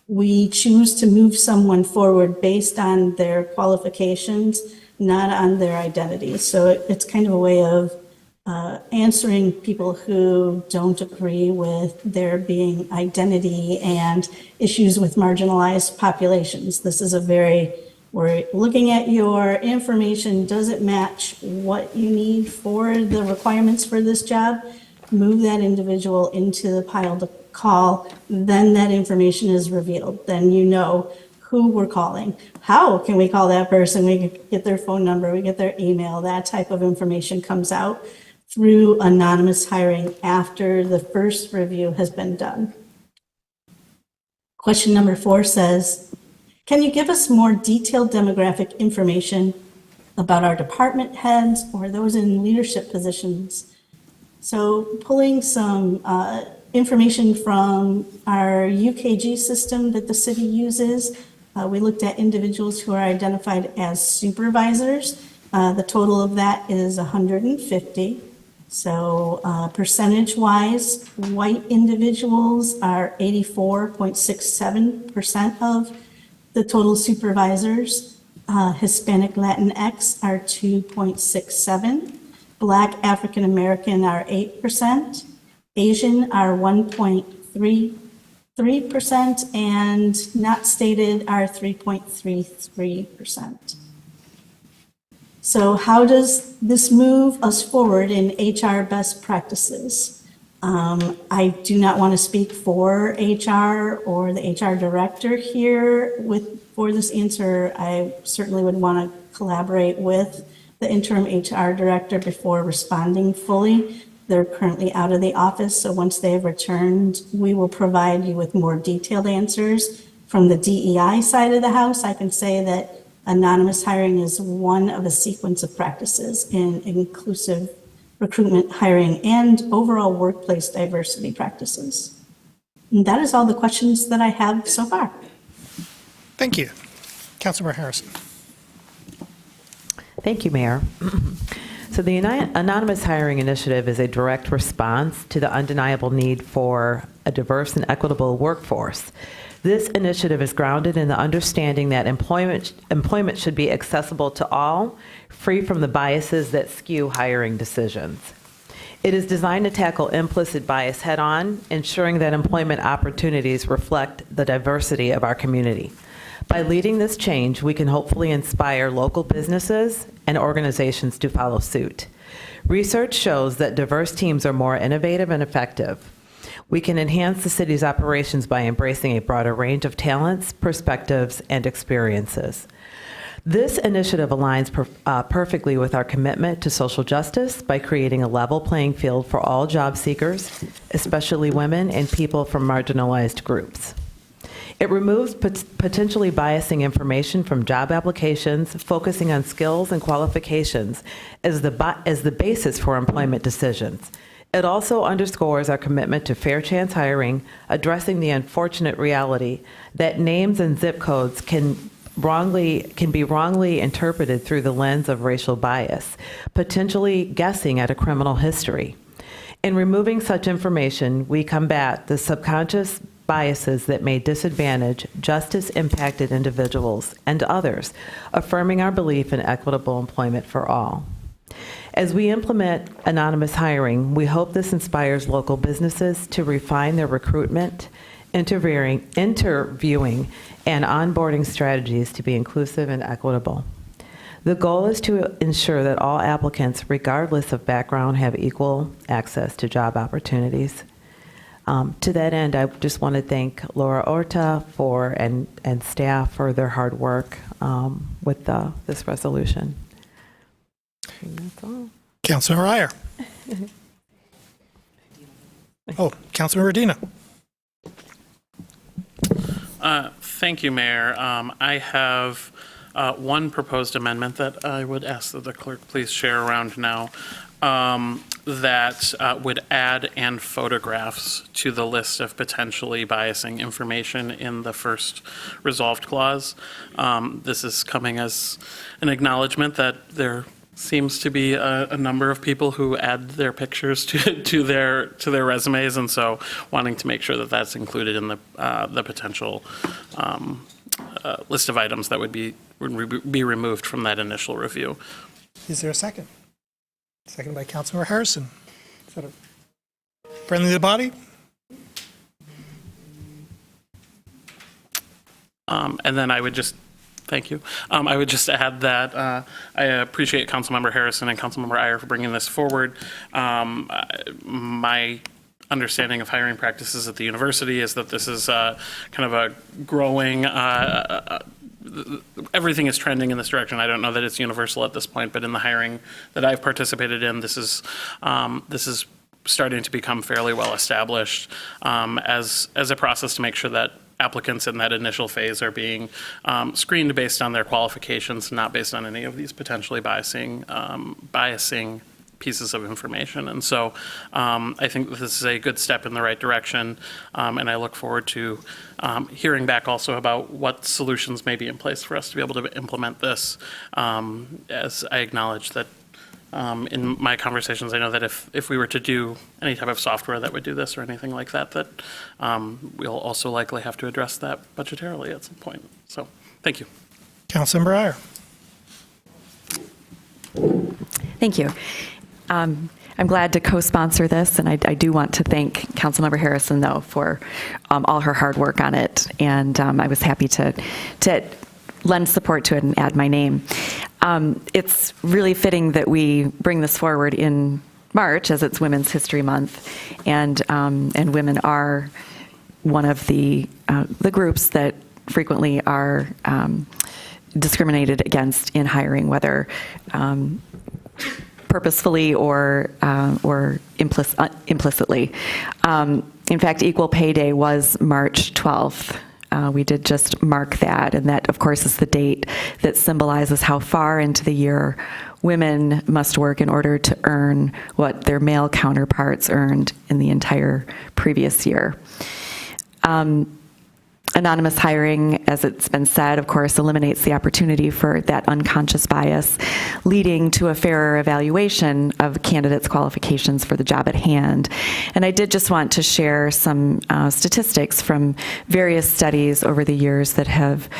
we choose to move someone forward based on their qualifications, not on their identity. So it's kind of a way of answering people who don't agree with there being identity and issues with marginalized populations. This is we're looking at your information, does it match what you need for the requirements for this job? Move that individual into the pile to call, then that information is revealed. Then you know who we're calling. How can we call that person? We can get their phone number, we get their email, that type of information comes out through anonymous hiring after the first review has been done. Question number 4 says, can you give us more detailed demographic information about our department heads or those in leadership positions. So pulling some information from our UKG system that the city uses, we looked at individuals who are identified as supervisors. The total of that is 150. So percentage-wise, white individuals are 84.67% of the total supervisors. Hispanic Latinx are 2.67. Black African American are 8%. Asian are 1.33%, and not stated are 3.33%. So how does this move us forward in HR best practices? I do not want to speak for HR or the HR director here for this answer. I certainly would want to collaborate with the interim HR director before responding fully. They're currently out of the office, so once they have returned, we will provide you with more detailed answers. From the DEI side of the house, I can say that anonymous hiring is one of a sequence of practices in inclusive recruitment, hiring, and overall workplace diversity practices. And that is all the questions that I have so far. Thank you. Councilmember Harrison. Thank you, Mayor. So the Anonymous Hiring Initiative is a direct response to the undeniable need for a diverse and equitable workforce. This initiative is grounded in the understanding that employment should be accessible to all, free from the biases that skew hiring decisions. It is designed to tackle implicit bias head-on, ensuring that employment opportunities reflect the diversity of our community. By leading this change, we can hopefully inspire local businesses and organizations to follow suit. Research shows that diverse teams are more innovative and effective. We can enhance the city's operations by embracing a broader range of talents, perspectives, and experiences. This initiative aligns perfectly with our commitment to social justice by creating a level playing field for all job seekers, especially women and people from marginalized groups. It removes potentially biasing information from job applications, focusing on skills and qualifications as the basis for employment decisions. It also underscores our commitment to fair chance hiring, addressing the unfortunate reality that names and zip codes can be wrongly interpreted through the lens of racial bias, potentially guessing at a criminal history. In removing such information, we combat the subconscious biases that may disadvantage justice-impacted individuals and others, affirming our belief in equitable employment for all. As we implement anonymous hiring, we hope this inspires local businesses to refine their recruitment, interviewing, and onboarding strategies to be inclusive and equitable. The goal is to ensure that all applicants, regardless of background, have equal access to job opportunities. To that end, I just want to thank Laura Orta and staff for their hard work with this resolution. And that's all. Councilmember Iyer. Oh, Councilmember Medina. Thank you, Mayor. I have one proposed amendment that I would ask that the clerk please share around now. That would add and photographs to the list of potentially biasing information in the first resolved clause. This is coming as an acknowledgement that there seems to be a number of people who add their pictures to their resumes, and so wanting to make sure that that's included in the potential list of items that would be removed from that initial review. Is there a second? Second by Councilmember Harrison. Is that friendly to the body? And then I would just, thank you. I would just add that I appreciate Councilmember Harrison and Councilmember Iyer for bringing this forward. My understanding of hiring practices at the university is that this is kind of a growing, everything is trending in this direction. I don't know that it's universal at this point, but in the hiring that I've participated in, this is starting to become fairly well established as a process to make sure that applicants in that initial phase are being screened based on their qualifications, not based on any of these potentially biasing pieces of information. And so I think this is a good step in the right direction, and I look forward to hearing back also about what solutions may be in place for us to be able to implement this, as I acknowledge that in my conversations, I know that if we were to do any type of software that would do this or anything like that, that we'll also likely have to address that budgetarily at some point. So thank you. Councilmember Iyer. Thank you. I'm glad to co-sponsor this, and I do want to thank Councilmember Harrison, though, for all her hard work on it, and I was happy to lend support to it and add my name. It's really fitting that we bring this forward in March, as it's Women's History Month, and women are one of the groups that frequently are discriminated against in hiring, whether purposefully or implicitly. In fact, Equal Pay Day was March 12th. We did just mark that, and that, of course, is the date that symbolizes how far into the year women must work in order to earn what their male counterparts earned in the entire previous year. Anonymous hiring, as it's been said, of course, eliminates the opportunity for that unconscious bias, leading to a fairer evaluation of candidates' qualifications for the job at hand. And I did just want to share some statistics from various studies over the years that have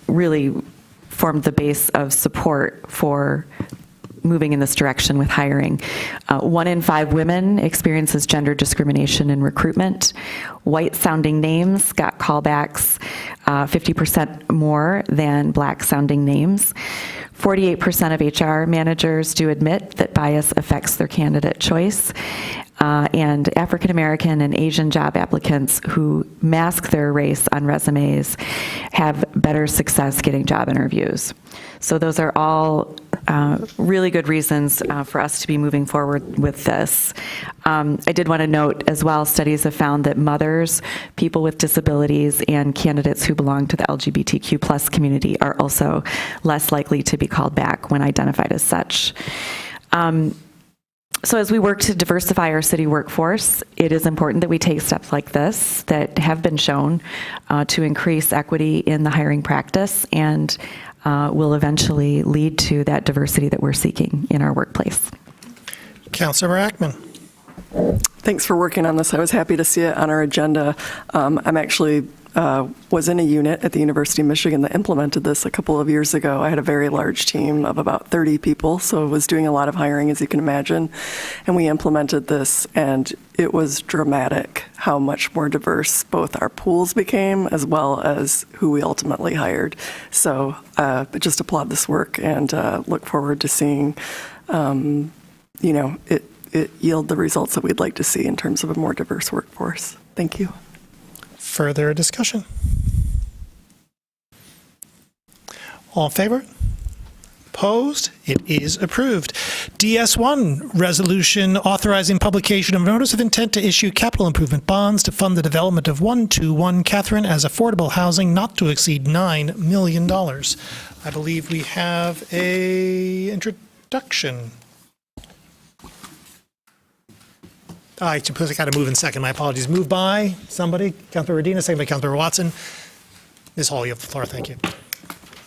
really formed the base of support for moving in this direction with hiring. 1 in 5 women experiences gender discrimination in recruitment. White-sounding names got callbacks 50% more than black-sounding names. 48% of HR managers do admit that bias affects their candidate choice. And African American and Asian job applicants who mask their race on resumes have better success getting job interviews. So those are all really good reasons for us to be moving forward with this. I did want to note as well, studies have found that mothers, people with disabilities, and candidates who belong to the LGBTQ plus community are also less likely to be called back when identified as such. So as we work to diversify our city workforce, it is important that we take steps like this that have been shown to increase equity in the hiring practice and will eventually lead to that diversity that we're seeking in our workplace. Councilmember Ackman. Thanks for working on this. I was happy to see it on our agenda. I'm actually was in a unit at the University of Michigan that implemented this a couple of years ago. I had a very large team of about 30 people, so I was doing a lot of hiring, as you can imagine. And we implemented this, and it was dramatic how much more diverse both our pools became as well as who we ultimately hired. So just applaud this work and look forward to seeing, it yield the results that we'd like to see in terms of a more diverse workforce. Thank you. Further discussion? All in favor? Opposed? It is approved. DS1, resolution authorizing publication of notice of intent to issue capital improvement bonds to fund the development of 121 Catherine as affordable housing not to exceed $9 million. I believe we have a introduction. I suppose I got to move in second. My apologies. Moved by somebody. Councilmember Medina, second by Councilmember Watson. Ms. Hall, you have the floor. Thank you.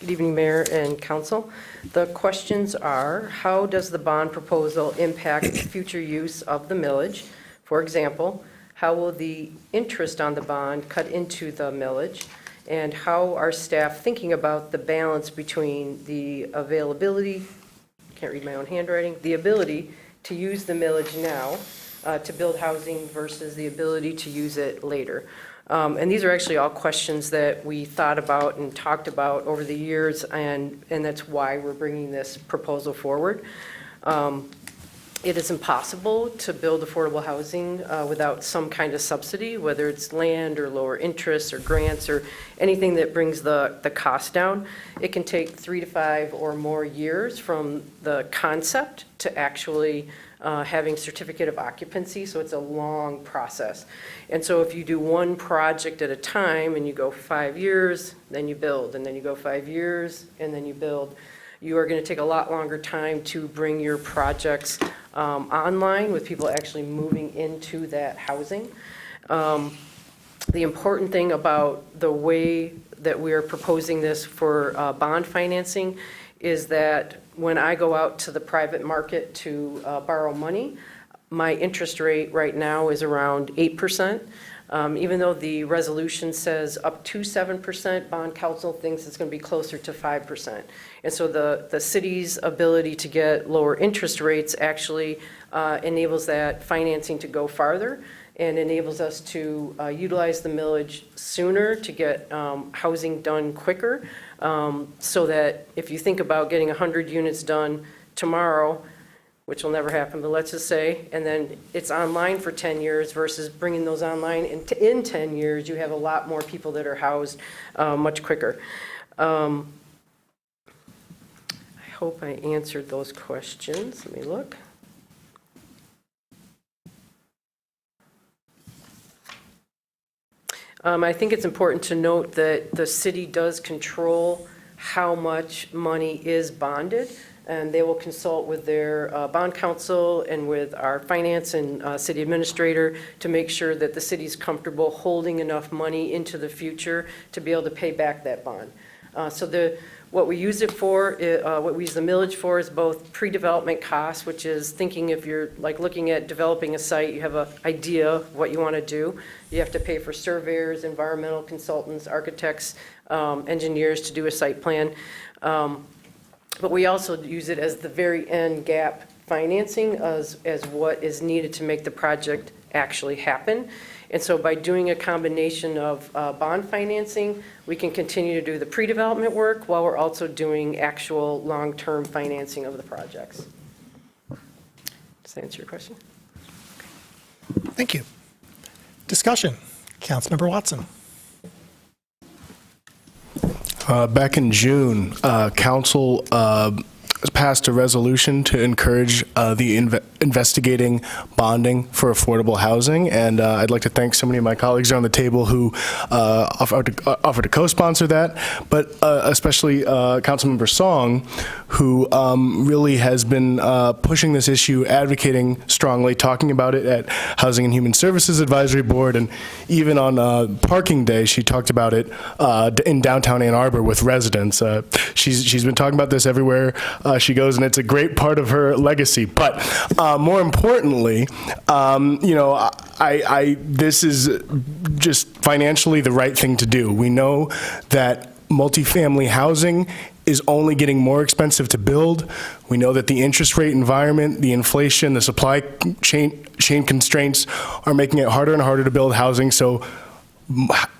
Good evening, Mayor and Council. The questions are, how does the bond proposal impact future use of the millage? For example, how will the interest on the bond cut into the millage? And how are staff thinking about the balance between the availability, can't read my own handwriting, the ability to use the millage now to build housing versus the ability to use it later? And these are actually all questions that we thought about and talked about over the years, and that's why we're bringing this proposal forward. It is impossible to build affordable housing without some kind of subsidy, whether it's land or lower interest or grants or anything that brings the cost down. It can take 3 to 5 or more years from the concept to actually having certificate of occupancy, so it's a long process. And so if you do one project at a time and you go 5 years, then you build, and then you go 5 years, and then you build, you are going to take a lot longer time to bring your projects online with people actually moving into that housing. The important thing about the way that we are proposing this for bond financing is that when I go out to the private market to borrow money, my interest rate right now is around 8%. Even though the resolution says up to 7%, bond counsel thinks it's going to be closer to 5%. And so the city's ability to get lower interest rates actually enables that financing to go farther and enables us to utilize the millage sooner to get housing done quicker. So that if you think about getting 100 units done tomorrow, which will never happen, but let's just say, and then it's online for 10 years versus bringing those online in 10 years, you have a lot more people that are housed much quicker. I hope I answered those questions. Let me look. I think it's important to note that the city does control how much money is bonded, and they will consult with their bond counsel and with our finance and city administrator to make sure that the city's comfortable holding enough money into the future to be able to pay back that bond. So what we use it for, what we use the millage for is both pre-development costs, which is thinking if you're like looking at developing a site, you have an idea of what you want to do. You have to pay for surveyors, environmental consultants, architects, engineers to do a site plan. But we also use it as the very end gap financing as what is needed to make the project actually happen. And so by doing a combination of bond financing, we can continue to do the pre-development work while we're also doing actual long-term financing of the projects. Does that answer your question? Thank you. Discussion. Councilmember Watson. Back in June, Council passed a resolution to encourage the investigating bonding for affordable housing, and I'd like to thank so many of my colleagues around the table who offered to co-sponsor that, but especially Councilmember Song, who really has been pushing this issue, advocating strongly, talking about it at Housing and Human Services Advisory Board, and even on Parking Day, she talked about it in downtown Ann Arbor with residents. She's been talking about this everywhere she goes, and it's a great part of her legacy. But more importantly, this is just financially the right thing to do. We know that multifamily housing is only getting more expensive to build. We know that the interest rate environment, the inflation, the supply chain constraints are making it harder and harder to build housing. So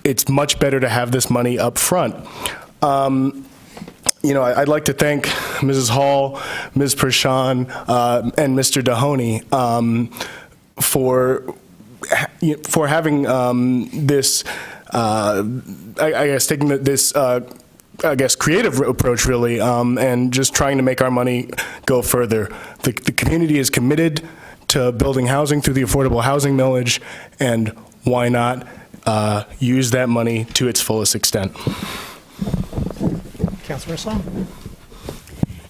it's much better to have this money up front. I'd like to thank Mrs. Hall, Ms. Prashan, and Mr. Dahoney for having this, taking this, creative approach, really, and just trying to make our money go further. The community is committed to building housing through the affordable housing millage, and why not use that money to its fullest extent? Councilor Song.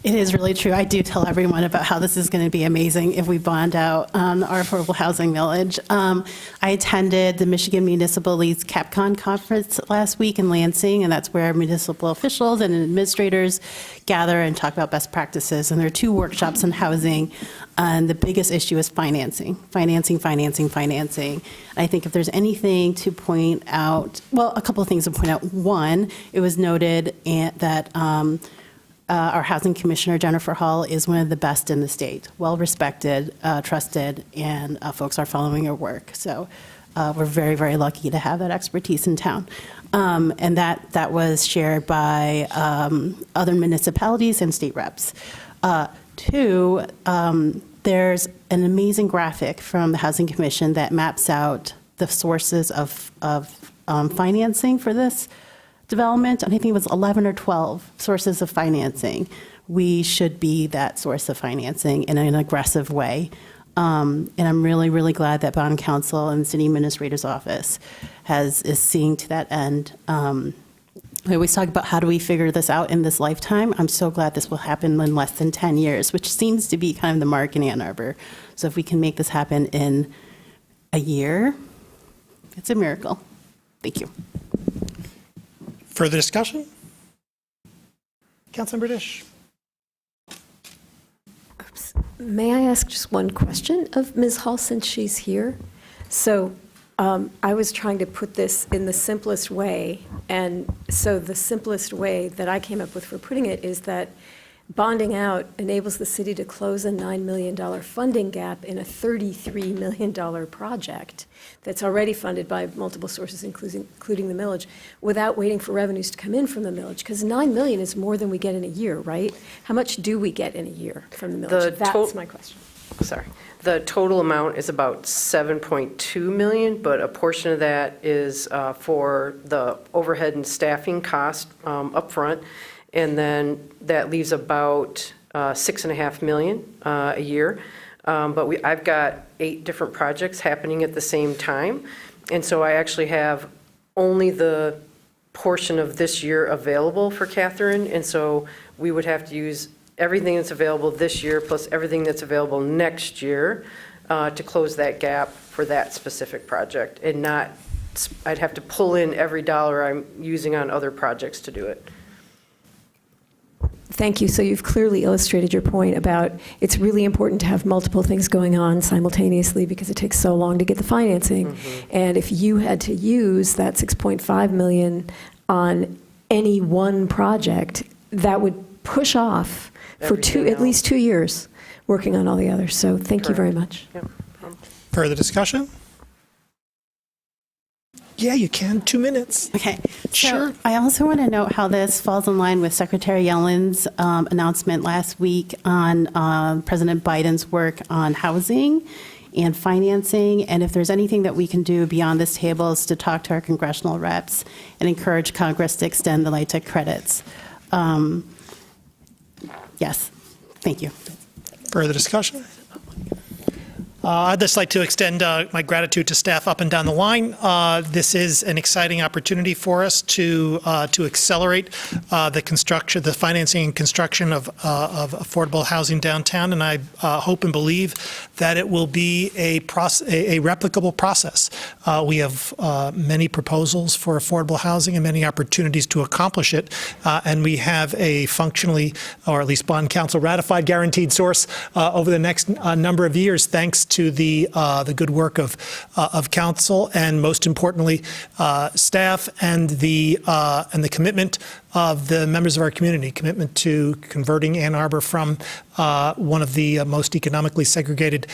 It is really true. I do tell everyone about how this is going to be amazing if we bond out our affordable housing millage. I attended the Michigan Municipal League's CapCon conference last week in Lansing, and that's where municipal officials and administrators gather and talk about best practices. And there are 2 workshops on housing, and the biggest issue is financing. I think if there's anything to point out, well, a couple of things to point out. One, it was noted that our housing commissioner, Jennifer Hall, is one of the best in the state, well-respected, trusted, and folks are following her work. So we're very, very lucky to have that expertise in town. And that was shared by other municipalities and state reps. 2, there's an amazing graphic from the Housing Commission that maps out the sources of financing for this development, and I think it was 11 or 12 sources of financing. We should be that source of financing in an aggressive way. And I'm really, really glad that Bond Council and the City Administrator's Office is seeing to that end. We always talk about how do we figure this out in this lifetime. I'm so glad this will happen in less than 10 years, which seems to be kind of the mark in Ann Arbor. So if we can make this happen in a year, it's a miracle. Thank you. Further discussion? Councilmember Dish. May I ask just one question of Ms. Hall since she's here? So I was trying to put this in the simplest way, and so the simplest way that I came up with for putting it is that bonding out enables the city to close a $9 million funding gap in a $33 million project that's already funded by multiple sources, including the millage, without waiting for revenues to come in from the millage, because $9 million is more than we get in a year, right? How much do we get in a year from the millage? That's my question. Sorry. The total amount is about $7.2 million, but a portion of that is for the overhead and staffing cost upfront, and then that leaves about $6.5 million a year. But I've got 8 different projects happening at the same time, and so I actually have only the portion of this year available for Catherine, and so we would have to use everything that's available this year plus everything that's available next year to close that gap for that specific project, and not, I'd have to pull in every dollar I'm using on other projects to do it. Thank you. So you've clearly illustrated your point about it's really important to have multiple things going on simultaneously because it takes so long to get the financing. And if you had to use that $6.5 million on any one project, that would push off for at least 2 years working on all the others. So thank you very much. Yep. Further discussion? Yeah, you can. 2 minutes. Okay. Sure. So I also want to note how this falls in line with Secretary Yellen's announcement last week on President Biden's work on housing and financing. And if there's anything that we can do beyond this table is to talk to our congressional reps and encourage Congress to extend the LIHTC credits. Yes. Thank you. Further discussion? I'd just like to extend my gratitude to staff up and down the line. This is an exciting opportunity for us to accelerate the financing and construction of affordable housing downtown, and I hope and believe that it will be a replicable process. We have many proposals for affordable housing and many opportunities to accomplish it, and we have a functionally, or at least Bond Council ratified guaranteed source over the next number of years, thanks to the good work of council, and most importantly, staff, and the commitment of the members of our community, commitment to converting Ann Arbor from one of the most economically segregated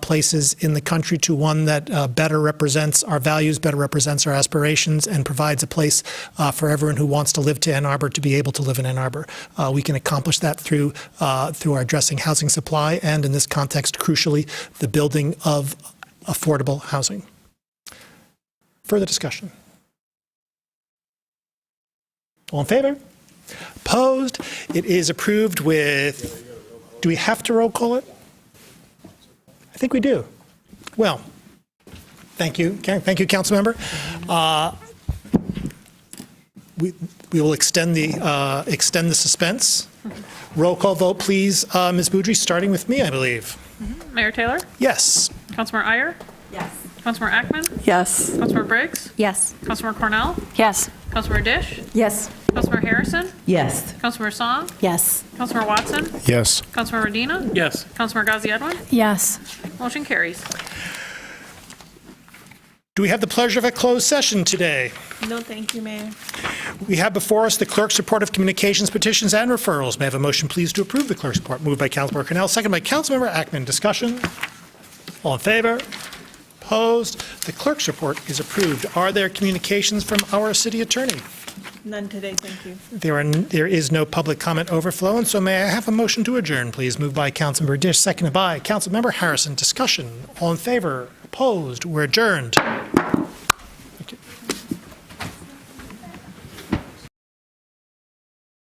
places in the country to one that better represents our values, better represents our aspirations, and provides a place for everyone who wants to live to Ann Arbor to be able to live in Ann Arbor. We can accomplish that through our addressing housing supply, and in this context, crucially, the building of affordable housing. Further discussion? All in favor? Opposed? It is approved with, do we have to roll call it? I think we do. Well, thank you. Thank you, Councilmember. We will extend the suspense. Roll call vote, please, Ms. Boudry, starting with me, I believe. Mayor Taylor? Yes. Councilmember Iyer? Yes. Councilmember Ackman? Yes. Councilmember Briggs? Yes. Councilmember Cornell? Yes. Councilmember Dish? Yes. Councilmember Harrison? Yes. Councilmember Song? Yes. Councilmember Watson? Yes. Councilmember Medina? Yes. Councilmember Ghazi Edwin? Yes. Motion carries. Do we have the pleasure of a closed session today? No, thank you, Mayor. We have before us the clerk's report of communications, petitions, and referrals. May I have a motion, please, to approve the clerk's report? Moved by Councilmember Cornell, second by Councilmember Ackman. Discussion? All in favor? Opposed? The clerk's report is approved. Are there communications from our city attorney? None today, thank you. There is no public comment overflow, and so may I have a motion to adjourn, please? Moved by Councilmember Dish, seconded by Councilmember Harrison. Discussion? All in favor? Opposed? We're adjourned.